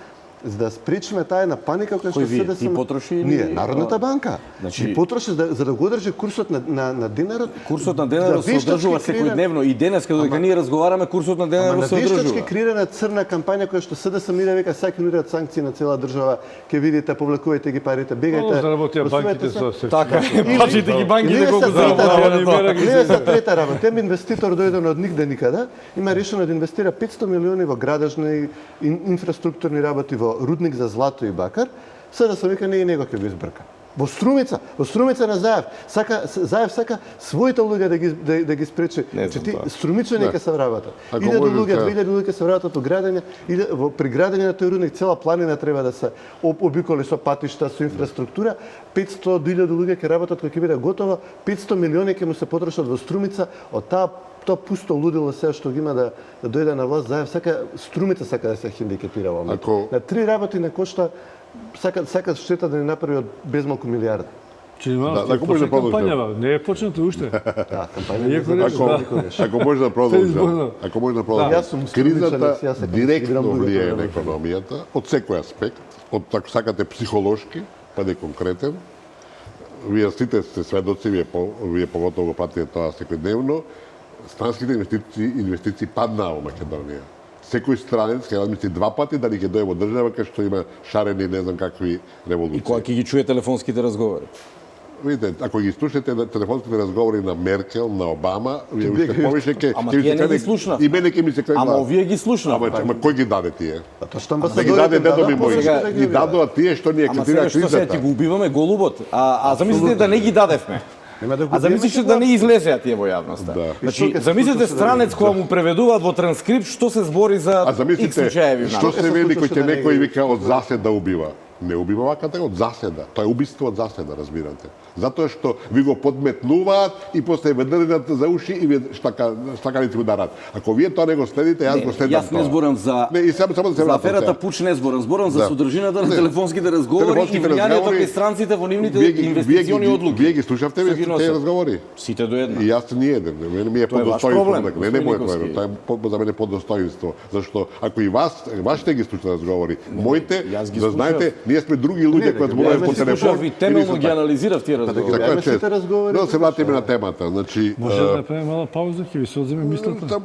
за да спречиме таа една паника која што се Ти потроши ние, Народната банка. Значи потроши за да го одржи курсот на динарот. Курсот на динарот се одржува секојдневно и денеска додека ние разговараме курсот на динарот се одржува. Вештачки креирана црна кампања која што СДСМ мира века сака нудат санкции на цела држава, ќе видите, повлекувајте ги парите, бегајте. Заработија банките со така, бачите ги банките колку заработија. Не за трета работа. Тем инвеститор дојден од нигде никаде, има решено да инвестира 500 милиони во градежни инфраструктурни работи во рудник за злато и бакар, сега се вика не и него ќе го избрка. Во Струмица на Заев. Заев сака своите луѓе да ги спречи. Струмичани нека се вработат. 2000 луѓе се вработат во градење, при градење на тој рудник цела планина треба да се обиколи со патишта, со инфраструктура. 500.000 луѓе ќе работат кога ќе биде готово, 500 милиони ќе му се потрошат во Струмица од тоа пусто лудило сега што ги има да дојде на власт. Заев Струмица сака да се хендикепира во момент. На 3 работи не кошта сака штета да ни направи од безмалку милиарди. Ако може да продолжам. Не е почната уште. Да, кампањата. Ако може да продолжам. Кризата директно влијае на економијата од секој аспект, од ако сакате психолошки, па не конкретен. Вие сите сте сведоци, вие поготово го пратите тоа секојдневно. Странските инвестиции паднаа во Македонија. Секој странец ќе размисли 2 пати дали ќе дојде во држава кај што има шарени не знам какви револуции. И кога ќе ги чуе телефонските разговори. Видите, ако ги слушате на телефонските разговори на Меркел, на Обама, вие уште повише ќе ви се крене. И мене ќе ми се крене. Ама овие ги слушна. Ама кој ги даде тие? Тоа што да ги даде дедо ми мој. Ги дадоа тие што ни експертира кризата. Ама сега што ти го убиваме голубот. А замислите да не ги дадевме. А замислите да не излезеа тие во јавноста. Значи, замислите странец кога му преведуваат во транскрипт што се збори за X случаеви. Што се вели кој ќе некој вика од заседа убива? Не убива ваката од заседа. Тоа е убиство од заседа, разбирате. Затоа што ви го подметнуваат и после ве држат за уши и ви штаканици му дарат. Ако вие тоа не го следите, јас го следам тоа. Јас не зборам за аферата Пуч, не зборам за содржината на телефонските разговори и влијанието кај странците во нивните инвестициони одлуки. Вие ги слушавте тие разговори? Сите до едно. И јас ни еден. Мене ми е подостоинство. Не моје проблем. Тоа е за мене подостоинство. Зашто ако и вашите ги слушате разговори, моите, да знаете, ние сме други луѓе кои зборуваме по телефон. Ви темелно ги анализирав тие разговори. Така е, но се вратиме на темата. Значи, може да направиме мала пауза, ќе ви се одземе мислата.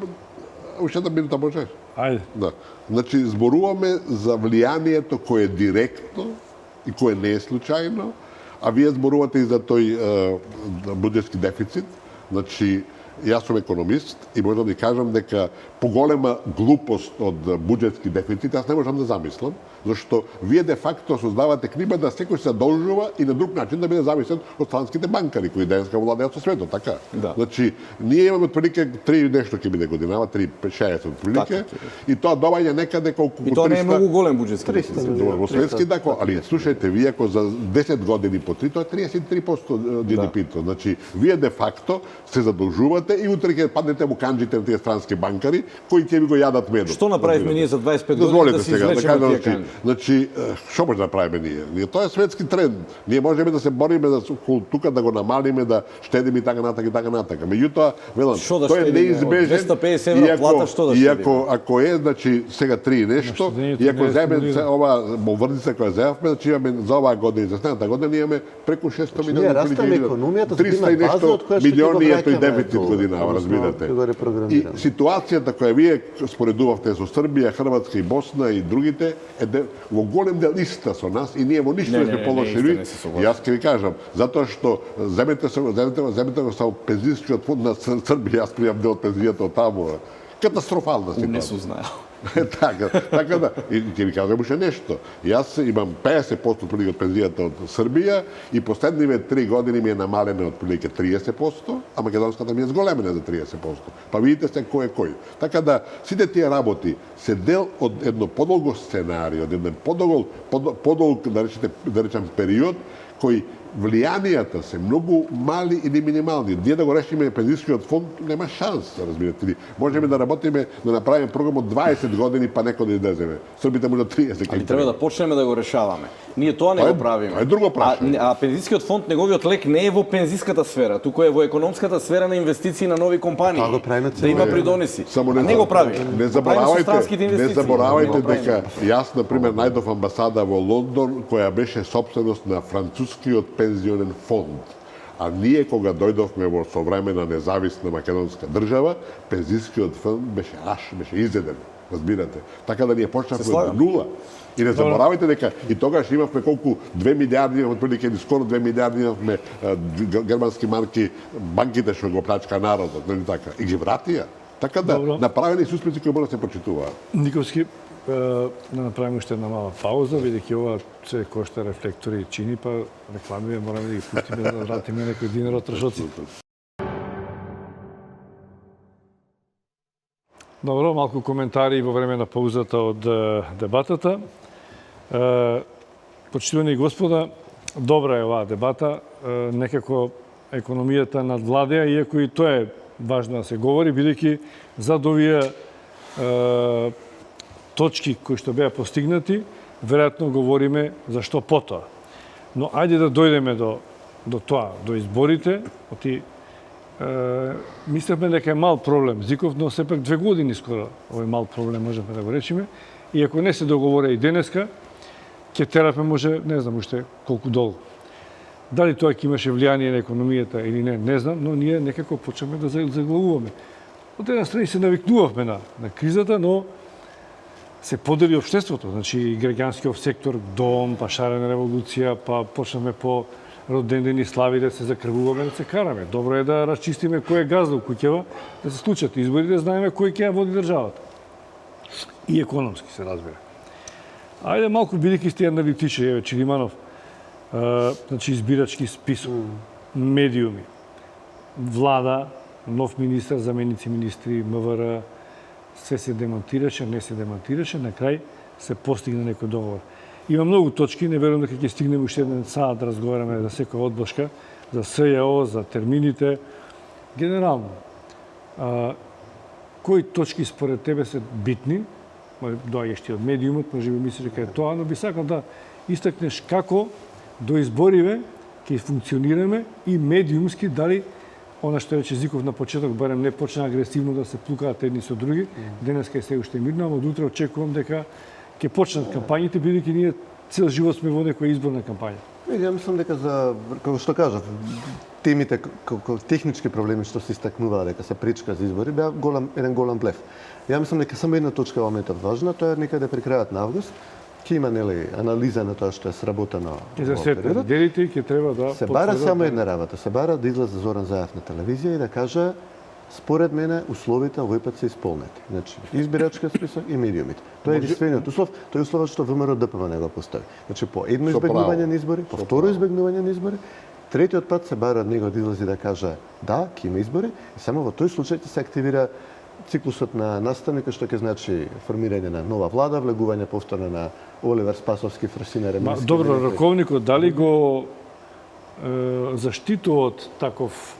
Уште една минута може? Ајде. Да. Значи, зборуваме за влијанието кое е директно и кое не е случајно, а вие зборувате и за тој буџетски дефицит. Значи, јас сум економист и можам да ви кажам дека поголема глупост од буџетски дефицит јас не можам да замислам, зашто вие де факто создавате клима да секој се задолжува и на друг начин да биде зависен од странските банкари кои денеска владеат со светот, така? Да. Значи, ние имаме отприлike 3 нешто ќе биде годинава, 3-60 отприлike, и тоа доаѓа некаде колку 300. И тоа не е многу голем буџетски дефицит. Во светски дако, али слушајте, вие ако за 10 години по 3, тоа е 33% GDP-то. Значи, вие де факто се задолжувате можете и утре ќе паднете во канџите на тие странски банкари кои ќе ви го јадат медот. Што направивме ние за 25 години Дозволете да се сега да извлечеме кажам, тие канџи? значи што може да направиме ние? Тоа е светски тренд. Ние можеме да се бориме да тука да го намалиме, да штедиме и така натака и така натака. Меѓутоа, велам, Што да тоа е штедиме? неизбежен. 250 евра плата, што да штедиме? Ако е, значи сега 3 нешто, и ако земе ова врдица која земавме, значи имаме за оваа година и за следната година имаме преку 600 милиони. Ние растаме економијата, 300 и нешто милиони е тој дефицит годинава, разбирате. И ситуацијата која вие споредувавте со Србија, Хрватска и Босна и другите е во голем дел иста со нас и ние во ништо не сме полоши. Јас ќе ви кажам, затоа што земете со пензискиот фонд на Србија, јас примам дел од пензијата од таму. Катастрофална ситуација. Не сум знаел. така да. И ќе ви кажам уште нешто. Јас имам 50% прилика од пензијата од Србија и последниве 3 години ми е намалена од прилика 30%, а македонската ми е зголемена за 30%. Па видите се кој е кој. Така да сите тие работи се дел од едно подолго сценарио, од еден подолг да речем период кој влијанијата се многу мали или минимални. Ние да го решиме пензискиот фонд нема шанс, разбирате ли. Можеме да работиме, да направиме програм од 20 години па некој да излеземе. Србите може 30. Али треба да почнеме да го решаваме. Ние тоа не го правиме. Тоа е друго прашање. А пензискиот фонд, неговиот лек не е во пензиската сфера, туку е во економската сфера на инвестиции на нови компании. Да има придонеси. Не го правиме. Не заборавајте дека јас на пример најдов амбасада во Лондон која беше собственост на францускиот пензионен фонд. А ние кога дојдовме во современа независна македонска држава, пензискиот фонд беше изеден, разбирате. Така да ние почнавме од нула. И не заборавајте дека и тогаш имавме колку 2 милиарди, отприлike или скоро 2 милиарди имавме германски марки, банките што го плачка народот, нели така? И ги вратија. Така да направени се успеси кои може да се почитуваат. Никовски, да направиме уште една мала пауза, бидејќи ова се кошта рефлектори и чини, па рекламиве мораме да ги пустиме да вратиме некој динар од трошоците. Добро, малку коментари во време на паузата од дебатата. Почитувани господа, добра е оваа дебата. Некако економијата надвладеа, иако и тоа е важно да се говори, бидејќи зад овие точки кои што беа постигнати, веројатно говориме за што потоа. Но ајде да дојдеме до тоа, до изборите, мислевме дека е мал проблем Зиков, но сепак 2 години скоро овој мал проблем можеме да го речеме. И ако не се договора и денеска, ќе терапе може, не знам уште колку долго. Дали тоа ќе имаше влијание на економијата или не знам, но ние некако почнеме да заглавуваме. Од една страна се навикнувавме на кризата, но се подели општеството, значи и граѓанскиот сектор, дом, па шарена револуција, па почнеме по родендени слави да се закрвуваме, да се караме. Добро е да расчистиме кој е газда у куќева, да се случат избори, да знаеме кој ќе ја води државата. И економски се разбира. Ајде малку бидејќи сте аналитичи, еве Чилиманов, значи избирачки список, медиуми, влада, нов министар, заменици министри, МВР, се демонтираше, не се демонтираше, на крај се постигна некој договор. Има многу точки, не верувам дека ќе стигнеме уште еден саат да разговараме за секоја одбошка, за СЈО, за термините. Генерално, кои точки според тебе се битни, доаѓащи од медиумот, може би мислиш дека е тоа, но би сакал да истакнеш како до избориве ќе функционираме и медиумски, дали она што рече Зиков на почеток, барем не почна агресивно да се плукаат едни со други, денеска е се уште мирно, ама од утре очекувам дека ќе почнат кампањите, бидејќи ние цел живот сме во некоја изборна кампања. Ја мислам дека за, како што кажав, темите, како технички проблеми што се истакнуваа дека се пречка за избори, беа еден голем блеф. Ја мислам дека само една точка во моментот важна, тоа е некаде при крајот на август, ќе има анализа на тоа што е сработено во периодот. Делите ќе треба да се бара само една работа, се бара да излезе Зоран Заев на телевизија и да каже според мене условите овој пат се исполнети. Значи, избирачкиот список и медиумите. Тоа е единствениот услов, тоа е условот што ВМРО ДПМ не го постави. Значи, по едно избегнување на избори, по второ избегнување на избори, третиот пат се бара од него да излезе да каже да, ќе има избори, и само во тој случај се активира циклусот на наставника, што ќе значи формирање на нова влада, влегување повторно на Оливер Спасовски, Фрсина Ремински. Добро, раковникот дали го заштитува од таков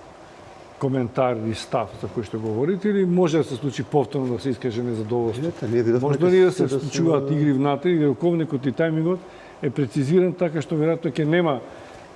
коментар и став за кој што говорите, или може да се случи повторно да се искаже незадоволство? Ние видовме Може ли да се случуваат игри внатре и роковникот и тајмингот е прецизиран така што веројатно ќе нема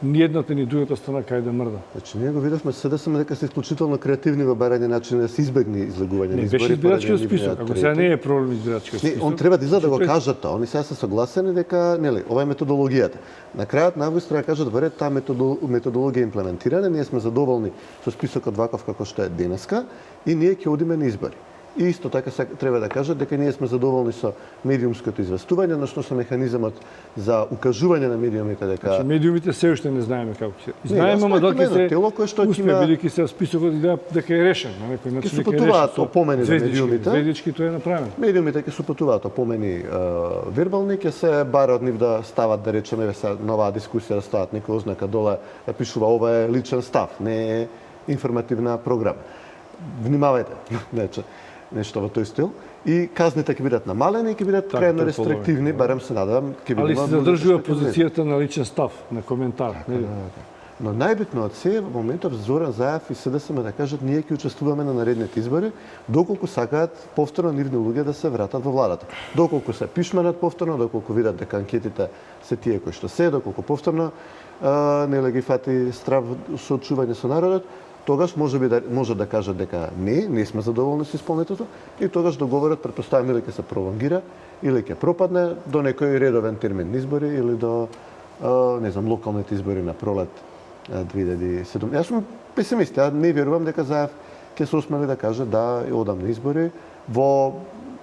ни едната ни другата страна кај да мрда? Значи, ние го видовме СДСМ дека се исклучително креативни во барање начини да се избегне излегување на Не избори. беше избирачкиот поради список, нивниот ако сега рейтинг. не е проблем избирачкиот Не, список. он треба да излезе да го Значи, кажат тоа. Они сега се согласени дека, нели, ова е методологијата. На крајот на август треба да кажат, добре, таа методологија е имплементирана, ние сме задоволни со списокот ваков како што е денеска и ние ќе одиме на избори. И исто така треба да кажат дека ние сме задоволни со медиумското известување, односно со механизмот за укажување на медиумите дека Значи, медиумите се уште не знаеме како ќе. Не, Знаеме, ама дали едно ќе тело кое што се ќе успе, има- бидејќи се списокот изгледа дека е решен, на некој начин Ќе дека е супатуваат решен. опомени на Звездички, медиумите. звездички тоа е направено. медиумите ќе супатуваат опомени вербални, ќе се бара од нив да стават, да речеме, се новаа дискусија да стават некоја ознака доле, да пишува ова е личен став, не е информативна програма. Внимавајте, нешто во тој стил. И казните ќе бидат намалени и ќе бидат Така, крајно тоа е рестриктивни, барем се надевам, ќе Али бидат се задржува позицијата на личен став, на коментар. нели? Но најбитно од се, во моментов Зоран Заев и СДСМ да кажат ние ќе учествуваме на наредните избори, доколку сакаат повторно нивни луѓе да се вратат во владата. Доколку се пишменат повторно, доколку видат дека анкетите се тие кои што се, доколку повторно нели ги фати страв со очување со народот, тогаш може да кажат дека не сме задоволни со исполнетото и тогаш договорот претпоставам или ќе се пролонгира или ќе пропадне до некој редовен термин на избори или до не знам локалните избори на пролет 2007. Јас сум песимист, ја не верувам дека Заев ќе се осмели да каже да одам на избори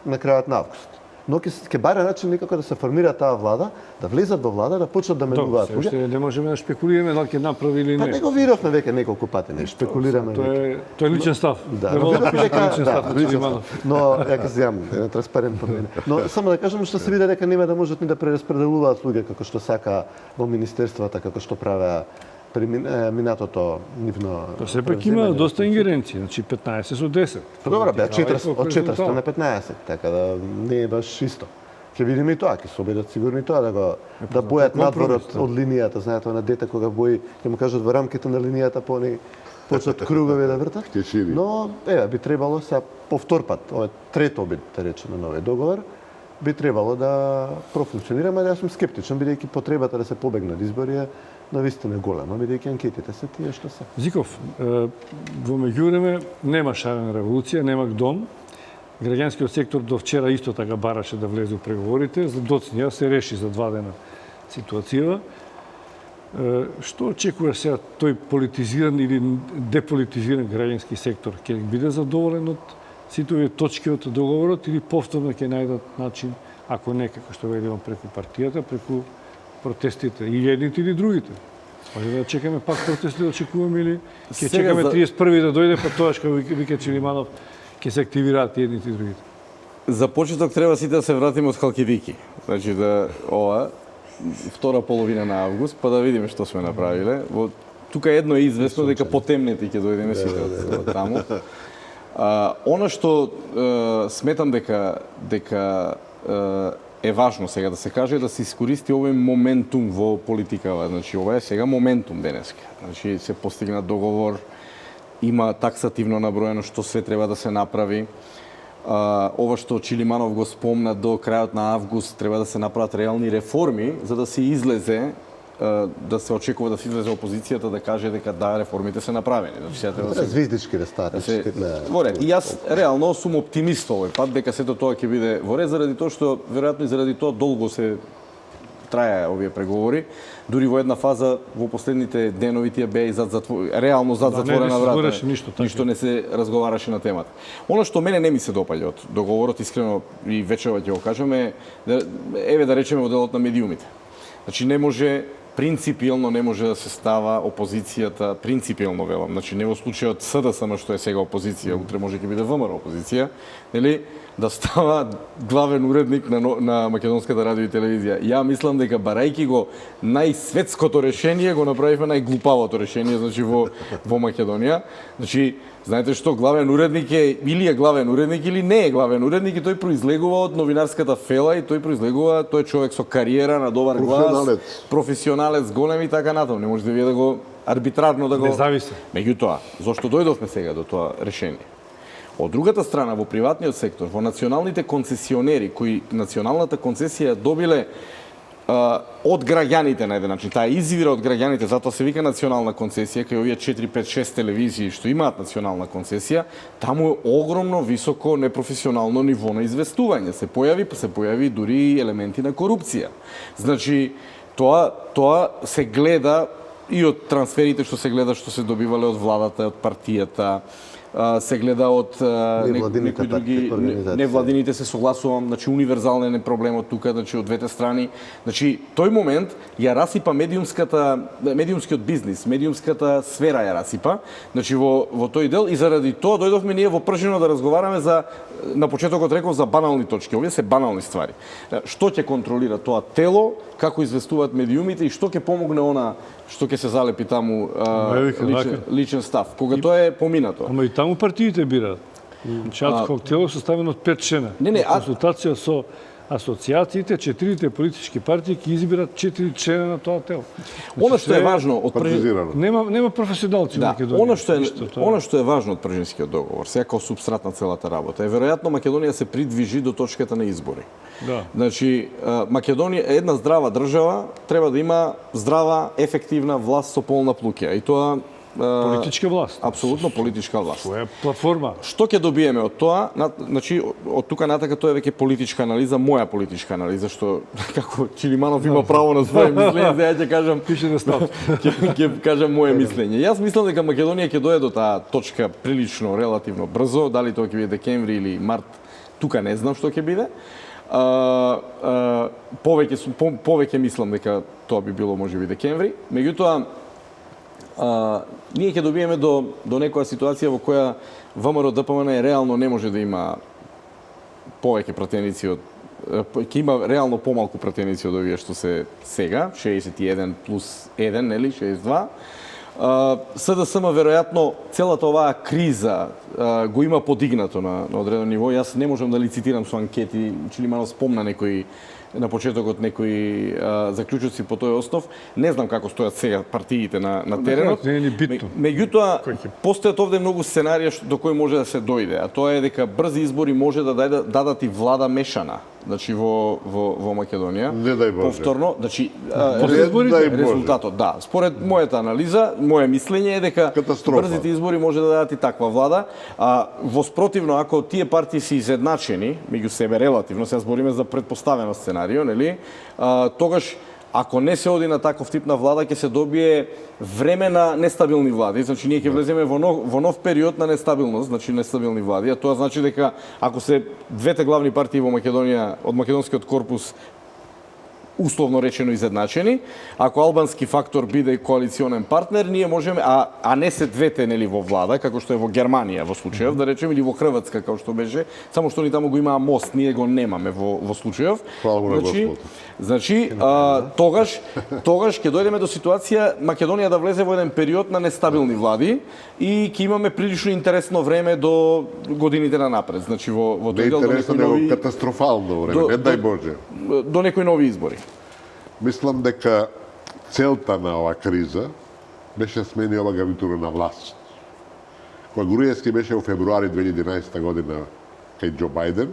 на крајот на август. Но ќе бара начин некако да се формира таа влада, да влезат во влада, да почнат да менуваат Се уште не можеме да шпекулираме дали ќе направи или Па не. не го видовме веќе неколку пати, не шпекулираме. Тоа е личен став. Да, Не но мога да видовме пише дека личен став. да, личен став. Но ја кажам, е транспарентно мене. Но само да кажам што се види дека нема да можат ни да прераспределуваат луѓе како што сака во министерствата, како што правеа при минатото нивно. Тоа сепак има доста ингеренции, значи 15 со 10. Па добро, беа Политика, 400 од 400 на 15, така да не е баш исто. Ќе видиме и тоа, ќе се обидат сигурно и тоа да бојат надворот од линијата, знаете, на дете кога бои, ќе му кажат во рамките на линијата по они почнат кругови да вртат. Ќе шири. Но би требало сега по втор пат, ова е трето обид, да речеме, на овој договор, би требало да профункционира, но јас сум скептичен бидејќи потребата да се побегне од избори е навистина голема, бидејќи анкетите се тие што се. Зиков, во меѓувреме нема шарена револуција, нема дом. Граѓанскиот сектор до вчера исто така бараше да влезе во преговорите, за доцнија се реши за 2 дена ситуацијава. Што очекуваш сега тој политизиран или деполитизиран граѓански сектор? Ќе биде задоволен од сите овие точки од договорот или повторно ќе најдат начин, ако не како што видимо преку партијата, преку протестите, и едните или другите? Може да чекаме пак протести, да очекуваме или ќе чекаме 31 да дојде, па тоаш кога вика Чилиманов ќе се активираат и едните и другите? За почеток треба сите да се вратиме од Халкидики. Значи да ова втора половина на август, па да видиме што сме направиле. Тука едно е известно дека потемнете ќе дојдеме сите од таму. Она што сметам дека е важно сега да се каже да се искористи овој моментум во политикава. Значи ова е сега моментум денеска. Значи се постигна договор, има таксативно наброено што све треба да се направи. Ова што Чилиманов го спомна до крајот на август треба да се направат реални реформи за да се излезе да се очекува да се излезе опозицијата да каже дека да реформите се направени. Значи сега треба да се звездички да стават. во ред. И јас реално сум оптимист овој пат дека сето тоа ќе биде во ред заради тоа што веројатно и заради тоа долго се трае овие преговори. Дури во една фаза во последните денови тие беа и реално зад затворена врата. Ништо не се разговараше на темата. Она што мене не ми се допаѓа од договорот, искрено и вечерва ќе го кажеме, еве да речеме во делот на медиумите. Значи не може принципиелно не може да се става опозицијата, принципиелно велам, значи не во случајот СДСМ што е сега опозиција, утре може ќе биде ВМРО опозиција, нели, да става главен уредник на Македонската радио и телевизија. Ја мислам дека барајќи го најсветското решение, го направивме најглупавото решение, значи во Македонија. Значи, знаете што, главен уредник е или е главен уредник или не е главен уредник и тој произлегува од новинарската фела и тој е човек со кариера на добар глас, професионалец голем и така натаму. Не може да вие да го арбитрарно да го... Независен. Меѓутоа, зошто дојдовме сега до тоа решение? Од другата страна, во приватниот сектор, во националните концесионери, кои националната концесија добиле од граѓаните на еден начин, таа извира од граѓаните, затоа се вика национална концесија, кај овие 4, 5, 6 телевизии што имаат национална концесија, таму е огромно високо непрофесионално ниво на известување. Се појави дури елементи на корупција. Значи, тоа се гледа и од трансферите што се гледа, што се добивале од владата, од партијата, се гледа од некои други невладините, се согласувам, значи универзален е проблемот тука, значи од двете страни. Значи тој момент ја расипа медиумскиот бизнис, медиумската сфера ја расипа, значи во тој дел, и заради тоа дојдовме ние во пржино да разговараме за, на почетокот реков, за банални точки. Овие се банални ствари. Што ќе контролира тоа тело, како известуваат медиумите и што ќе помогне она што ќе се залепи таму личен став, кога тоа е поминато. Ама и таму партиите бираат. Чат коктел составен од 5 члена. Консултација со асоциациите, 4 политички партии ќе избират 4 члена на тоа тело. Она што е важно од нема професионалци во Македонија. Она што е важно од Пржинскиот договор, сега како субстрат на целата работа, е веројатно Македонија се придвижи до точката на избори. Да. Значи, Македонија, една здрава држава, треба да има здрава, ефективна власт со полна плуќа. И тоа политичка власт. Апсолутно политичка власт. Своја платформа. Што ќе добиеме од тоа? Значи, од тука натака тоа е веќе политичка анализа, моја политичка анализа, што како Чилиманов има право на своje мислење, сега ќе кажам, пише на став. Ќе кажам моje мислење. Јас мислам дека Македонија ќе дојде до таа точка прилично, релативно брзо, дали тоа ќе биде декември или март, тука не знам што ќе биде. Повеќе мислам дека тоа би било можеби декември. Меѓутоа, ние ќе добиеме до некоја ситуација во која ВМРО ДПМН реално не може да има повеќе пратеници од ќе има реално помалку пратеници од овие што се сега, 61 плюс 1, нели, 62. СДСМ веројатно целата оваа криза го има подигнато на одредено ниво. Јас не можам да лицитирам со анкети, Чилиманов спомна некои на почетокот некои заклучоци по тој основ. Не знам како стојат сега партиите на теренот. Меѓутоа, постојат овде многу сценарија до кои може да се дојде, а тоа е дека брзи избори може да дадат и влада мешана. Значи во Македонија. Не дај Боже. Повторно, значи резултатот, да. Според мојата анализа, моје мислење е дека брзите избори може да дадат и таква влада, а воспротивно ако тие партии се изедначени меѓу себе релативно, сега збориме за предпоставено сценарио, нели? Тогаш ако не се оди на таков тип на влада, ќе се добие време на нестабилни влади. Значи, ние ќе влеземе во нов период на нестабилност, значи нестабилни влади. А тоа значи дека ако се двете главни партии во Македонија, од македонскиот корпус, условно речено изедначени, ако албански фактор биде коалиционен партнер, ние можеме, а не се двете нели во влада, како што е во Германија во случајов, да речеме, или во Хрватска, како што беше, само што ни таму го имаа мост, ние го немаме во случајов. Значи, тогаш ќе дојдеме до ситуација Македонија да влезе во еден период на нестабилни влади и ќе имаме прилично интересно време до годините на напред. Значи во тој дел до некои нови катастрофално време, не дај Боже. До некои нови избори. Мислам дека целта на оваа криза беше смени ова гарнитура на власт. Кога Груевски беше во февруари 2011 година кај Џо Бајден,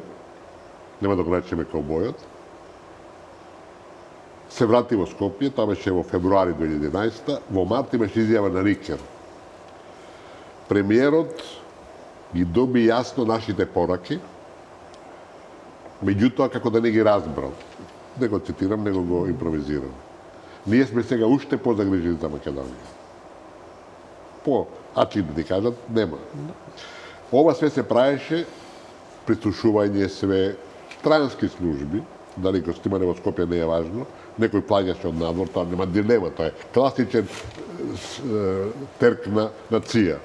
нема да го речеме каубојот, се врати во Скопје, тоа беше во февруари 2011, во март имаше изјава на Рикер. Премиерот ги доби јасно нашите пораки, меѓутоа како да не ги разбрал. Не го цитирам, него го импровизирам. Ние сме сега уште позагрижени за Македонија. Ачи да ти кажат, нема. Ова све се правеше, прислушување све, странски служби, дали го снимане во Скопје не е важно, некој плаќаше од надвор, тоа нема дилема, тоа е класичен терк на ЦИА.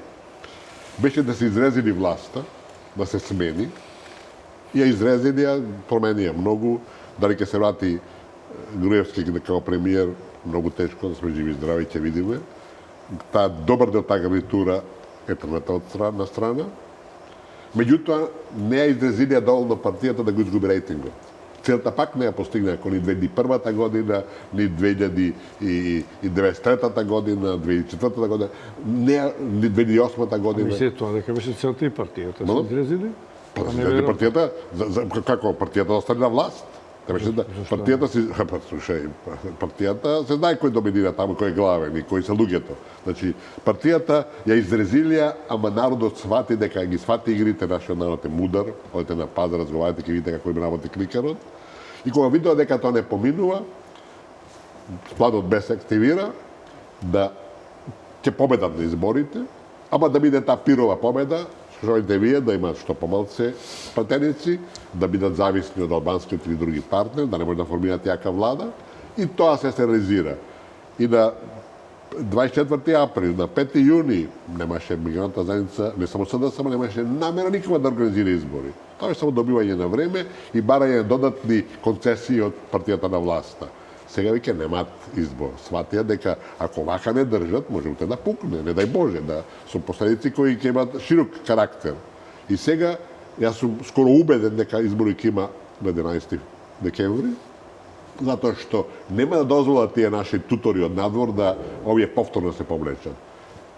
Беше да се изрезили власта, да се смени, ја изрезили, променија многу, дали ќе се врати Груевски како премиер, многу тешко, да сме живи и здрави, ќе видиме. Добар дел таа гарнитура е тргната од страна. Меѓутоа, не ја изрезилија доволно партијата да го изгуби рейтингот. целта пак не ја постигна ако ни 2001 година, ни 2093 година, 2004 година, не ни 2008 година. Мислите тоа дека беше целта и партијата се изразили? Па партијата, како партијата да остане на власт? Партијата се знае кој доминира таму, кој е главен и кои се луѓето. Значи, партијата ја изрезилија, ама народот свати дека ги свати игрите, нашиот народ е мудар, одете на пазар, разговарате, ќе видите како им работи кликерот. И кога видува дека тоа не поминува, планот Б се активира, да ќе победат на изборите, ама да биде таа пирова победа, желите вие да имаат што помалце пратеници, да бидат зависни од албанскиот или други партнер, да не може да формираат јака влада, и тоа се реализира. И на 24 април, на 5 јуни, немаше мигрантната заедница, не само СДСМ, немаше намера никога да организира избори. Тоа е само добивање на време и барање додатни концесии од партијата на власта. Сега веќе немаат избор. Сватија дека ако вака не држат, може уште да пукне, не дај Боже, да со последици кои ќе имаат широк карактер. И сега јас сум скоро убеден дека избори ќе има на 11 декември, затоа што нема да дозволат тие наши тутори од надвор да овие повторно се повлечат.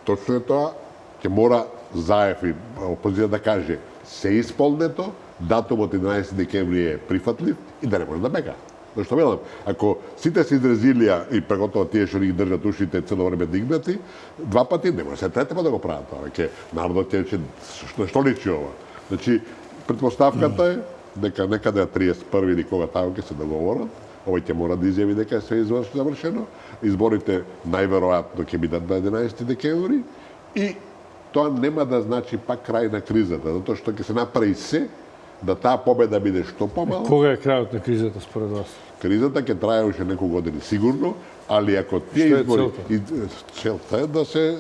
Точно е тоа, ќе мора Заев и опозиција да каже се исполнето, датумот 11 декември е прифатлив и да не може да бега. Зашто велам, ако сите се изрезилија и преготово тие што ги држат ушите цело време дигнати, два пати не може се трети пат да го прават тоа. Веќе народот ќе што личи ова. Значи, претпоставката е дека некаде 31 или кога таму ќе се договорат, овој ќе мора да изјави дека е се завршено, изборите најверојатно ќе бидат на 11 декември и тоа нема да значи пак крај на кризата, затоа што ќе се направи се да таа победа биде што помала. Кога е крајот на кризата според вас? Кризата ќе трае уште неколку години сигурно, али ако тие избори целта е да се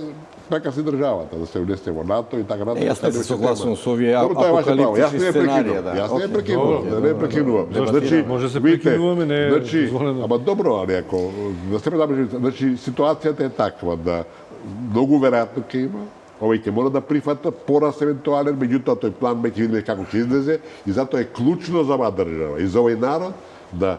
прекраси државата, да се внесе во НАТО и така натаму. Јас не се согласувам со овие апокалиптични сценарии, да. Јас не прекинувам. Значи, може се прекинуваме, не е дозволено. Ама добро, али ако да се значи ситуацијата е таква да многу веројатно ќе има. Овој ќе мора да прифатат пораз евентуален, меѓутоа тој план ќе видиме како ќе излезе и затоа е клучно за оваа држава и за овој народ да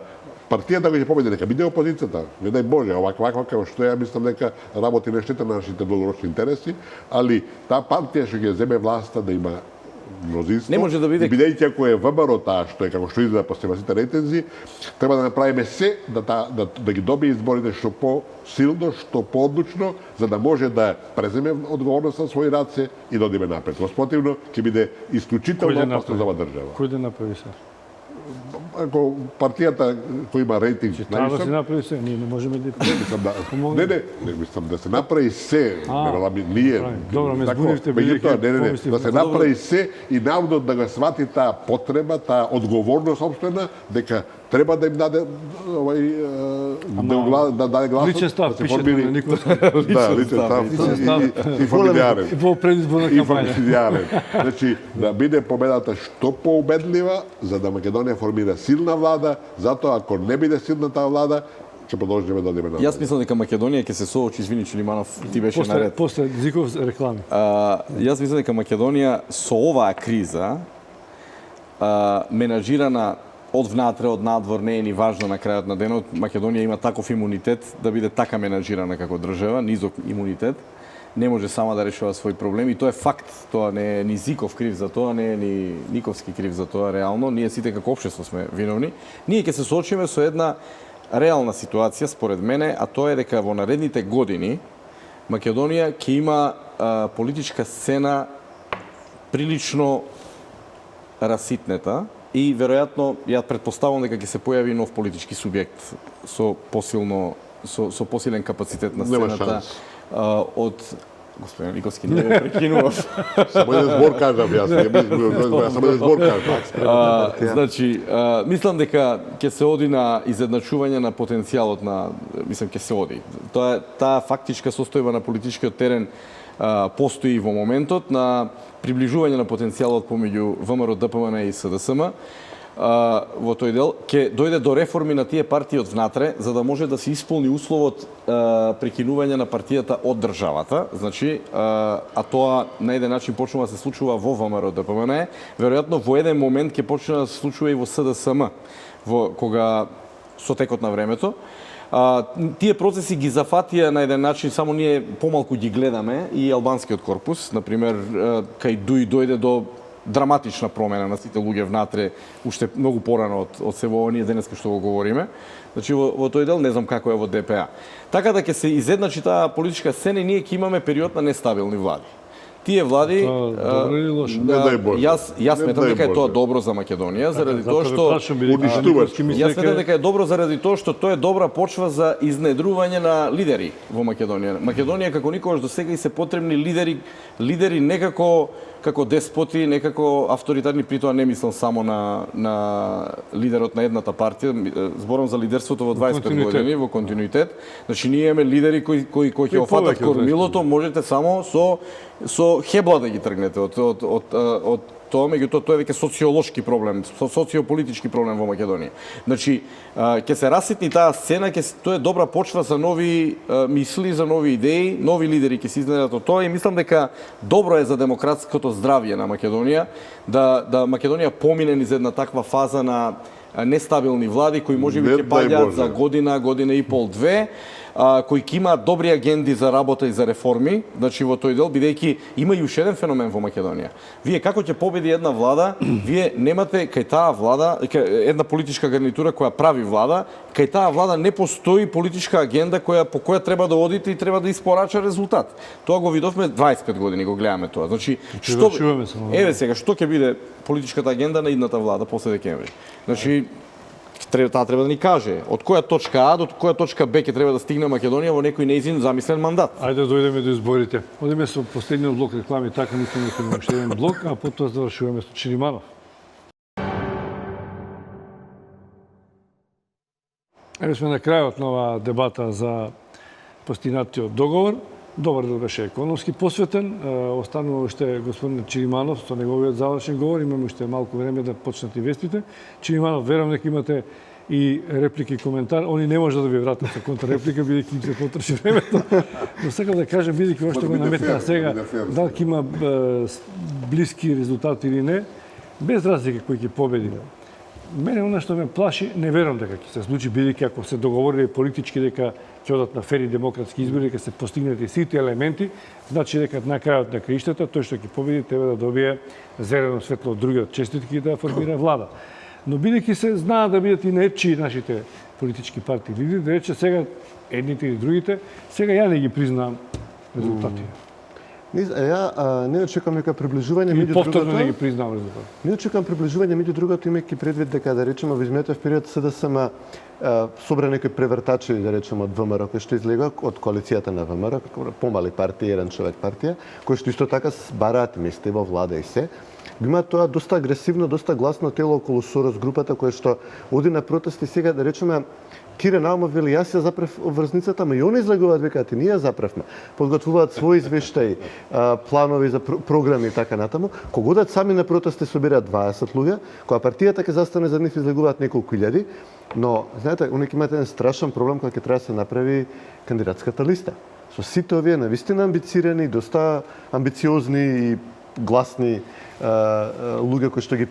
партијата која ќе победи нека биде опозицијата. Не дај Боже, оваква како што ја мислам дека работи на штета на нашите долгорочни интереси, али таа партија што ќе земе власта да има мнозинство. Не може да биде. Бидејќи ако е ВМРО таа што е како што изгледа по сите рейтинзи, треба да направиме се да ги добие изборите што по-силно, што по-одлучно, за да може да преземе одговорност на своји раце и да одиме напред. Во спротивно ќе биде исклучително опасно за оваа држава. Кој да направи се? Ако партијата која има рейтинг треба да се направи се, ние не можеме да не мислам да се направи се, ние. Добро, ме збунивте, да се направи се и народот да го свати таа потреба, таа одговорност општена дека треба да им даде да даде гласот. Личен став пише на Никола. Да, личен став и фамилиарен. И по предизборна кампања. Значи, да биде победата што поубедлива, за да Македонија формира силна влада, затоа ако не биде силна таа влада, ќе продолжиме да одиме напред. Јас мислам дека Македонија ќе се соочи, извини Чулиманов, ти беше наред. После Зиков реклами. Јас мислам дека Македонија со оваа криза менаџирана од внатре, од надвор, не е ни важно на крајот на денот. Македонија има таков имунитет да биде така менаџирана како држава, низок имунитет. Не може сама да решава свој проблем и тоа е факт. Тоа не е ни Зиков крив за тоа, не е ни Никовски крив за тоа реално. Ние сите како општество сме виновни. Ние ќе се соочиме со една реална ситуација според мене, а тоа е дека во наредните години Македонија ќе има политичка сцена прилично раситнета и веројатно ја претпоставувам дека ќе се појави нов политички субјект со посилен капацитет на сцената од господин Никовски не ме прекинував. Само еден збор кажав јас, само еден збор кажав. Значи, мислам дека ќе се оди на изедначување на потенцијалот на, мислам ќе се оди. Таа фактичка состојба на политичкиот терен постои во моментот на приближување на потенцијалот помеѓу ВМРО, ДПМН и СДСМ. Во тој дел ќе дојде до реформи на тие партии од внатре за да може да се исполни условот прекинување на партијата од државата. Значи, а тоа на еден начин почнува да се случува во ВМРО, ДПМН, веројатно во еден момент ќе почне да се случува и во СДСМ. кога со текот на времето. Тие процеси ги зафатија на еден начин, само ние помалку ги гледаме, и албанскиот корпус, например, кај дојде до драматична промена на сите луѓе внатре, уште многу порано од се во оние денеска што го говориме. Значи во тој дел не знам како е во ДПА. Така да ќе се изедначи таа политичка сцена и ние ќе имаме период на нестабилни влади. Тие влади, добро или лошо? Јас сметам дека е тоа добро за Македонија, заради тоа што Јас сметам дека е добро заради тоа што тоа е добра почва за изнедрување на лидери во Македонија. Македонија како никогаш досега и се потребни лидери не како деспоти, не како авторитарни, при тоа не мислам само на лидерот на едната партија, зборам за лидерството во 25 години во континуитет. Значи ние имаме лидери кои ќе офатат кормилото, можете само со хебла да ги тргнете од тоа, меѓутоа тоа е веќе социолошки проблем, социополитички проблем во Македонија. Значи, ќе се раситни таа сцена, тоа е добра почва за нови мисли, за нови идеи, нови лидери ќе се изнедат од тоа и мислам дека добро е за демократското здравје на Македонија да Македонија помине низ една таква фаза на нестабилни влади кои можеби ќе паѓаат за година и пол, две, кои ќе имаат добри агенди за работа и за реформи, значи во тој дел, бидејќи има и уште еден феномен во Македонија. Вие како ќе победи една влада, вие немате кај таа влада, една политичка гарнитура која прави влада, кај таа влада не постои политичка агенда по која треба да одите и треба да испорача резултат. Тоа го видовме 25 години, го гледаме тоа. Значи, сега, што ќе биде политичката агенда на идната влада после декември? Значи, таа треба да ни каже од која точка А до која точка Б ќе треба да стигне Македонија во некој неизин замислен мандат. Ајде да дојдеме до изборите. Одиме со последниот блок реклами, така мислиме дека имаме уште еден блок, а потоа завршуваме со Чириманов. Еве сме на крајот на оваа дебата за постигнатиот договор. Добар дел беше економски посветен. Останува уште господин Чириманов со неговиот завршен говор. Имаме уште малку време да почнат и вестите. Чириманов, верам дека имате и реплики и коментар. Они не може да ви вратат со контрреплика, бидејќи им се потроши времето. Но сакам да кажам, бидејќи ошто го наметна сега, дали има блиски резултати или не, без разлика кој ќе победи. Мене она што ме плаши, не верам дека ќе се случи, бидејќи ако се договорили политички дека ќе одат на фери демократски избори, дека се постигнати сите елементи, значи дека на крајот на краиштата тој што ќе победи треба да добие зелено светло од другиот честитки да формира влада. Но бидејќи се знаат да бидат и нечии нашите политички партии лидери, да рече сега едните или другите, сега ја не ги признавам резултатите. Не очекувам нека приближување меѓу другото. Повторно не ги признавам резултатите. Не очекувам приближување меѓу другото, имајќи предвид дека да речеме во изминатиот период СДСМ собра некои превртачи, да речеме, од ВМРО, кои што излега од коалицијата на ВМРО, помали партија, еден човек партија, кои што исто така бараат места во влада и се. Го има тоа доста агресивно, доста гласно тело околу Сорос групата, која што оди на протести сега, да речеме, Кире Наумов вели, јас ја запрев врзницата, ама и они излагуваат векаат и ние ја запревме. Подготвуваат своји извештаи, планови за програми и така натаму. Кога сами на протести собираат 20 луѓе, кога партијата ќе застане за нив излагуваат неколку илјади, но знаете, они ќе имаат еден страшен проблем кога ќе треба да се направи кандидатската листа. Со сите овие навистина амбицирани, доста амбициозни и гласни луѓе кои што ги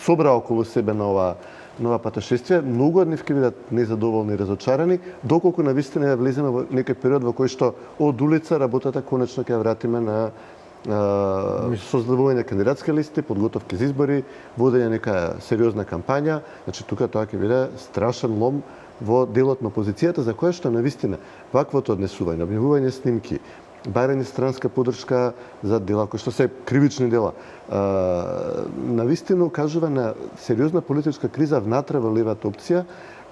собра околу себе на ова патошествие, многу од нив ќе бидат незадоволни и разочарани, доколку навистина ја влеземе во некој период во кој што од улица работата конечно ќе ја вратиме на создавување кандидатски листи, подготовки за избори, водење нека сериозна кампања. Значи тука тоа ќе биде страшен лом во делот на опозицијата, за која што навистина ваквото однесување, објавување снимки, барање странска поддршка за дела кои што се кривични дела, навистина укажува на сериозна политичка криза внатре во левата опција,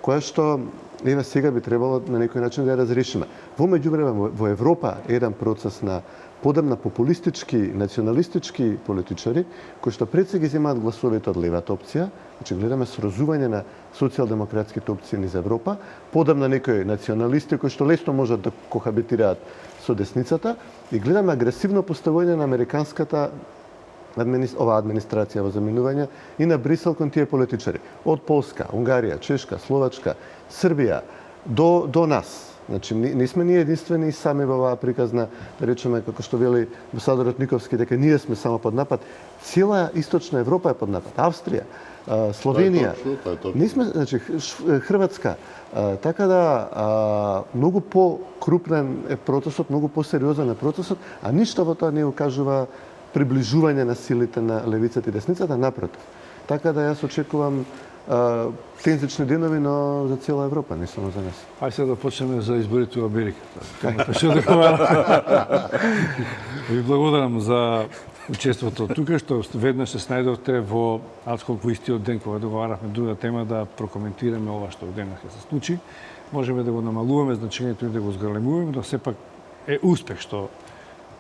која што еве сега би требало на некој начин да ја разрешиме. Во меѓувреме во Европа е еден процес на подем на популистички, националистички политичари, кои што пред се ги земаат гласовите од левата опција, значи гледаме срозување на социјалдемократските опции низ Европа, подем на некои националисти кои што лесно можат да кохабитираат со десницата, и гледаме агресивно поставување на американската администрација во заминување и на Брисел кон тие политичари. Од Полска, Унгарија, Чешка, Словачка, Србија до нас. Значи, не сме ние единствени сами во оваа приказна, да речеме, како што вели амбасадорот Никовски, дека ние сме само под напад. Цела Источна Европа е под напад. Австрија, Словенија. Тоа е точно. Не сме, значи, Хрватска. Така да, многу по-крупнен е процесот, многу по-сериозен е процесот, а ништо во тоа не укажува приближување на силите на левицата и десницата, напротив. Така да јас очекувам тензични денови, но за цела Европа, не само за нас. Ајде сега да почнеме за изборите во Америка. Темата што договараме. Ви благодарам за учеството тука, што веднаш се снајдовте во адхок во истиот ден кога договаравме друга тема да прокоментираме ова што денес се случи. Можеме да го намалуваме значењето и да го зголемуваме, но сепак е успех што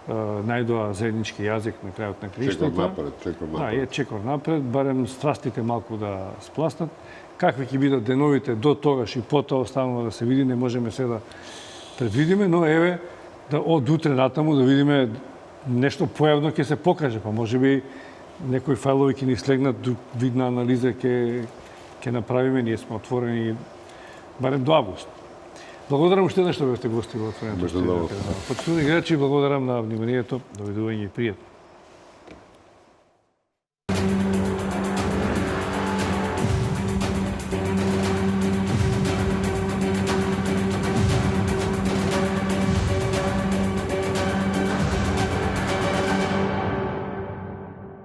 најдоа заеднички јазик на крајот на краиштата. Чекор напред. Да, е чекор напред, барем страстите малку да спласнат. Какви ќе бидат деновите до тогаш и потоа останува да се види, не можеме се да предвидиме, но еве да од утре натаму да видиме нешто појавно ќе се покаже, па можеби некои фајлови ќе ни слегнат, видна анализа ќе направиме, ние сме отворени барем до август. Благодарам уште еднаш што бевте гости во Отвореното студио. Почитувани гледачи, благодарам на вниманието, довидување и пријатно.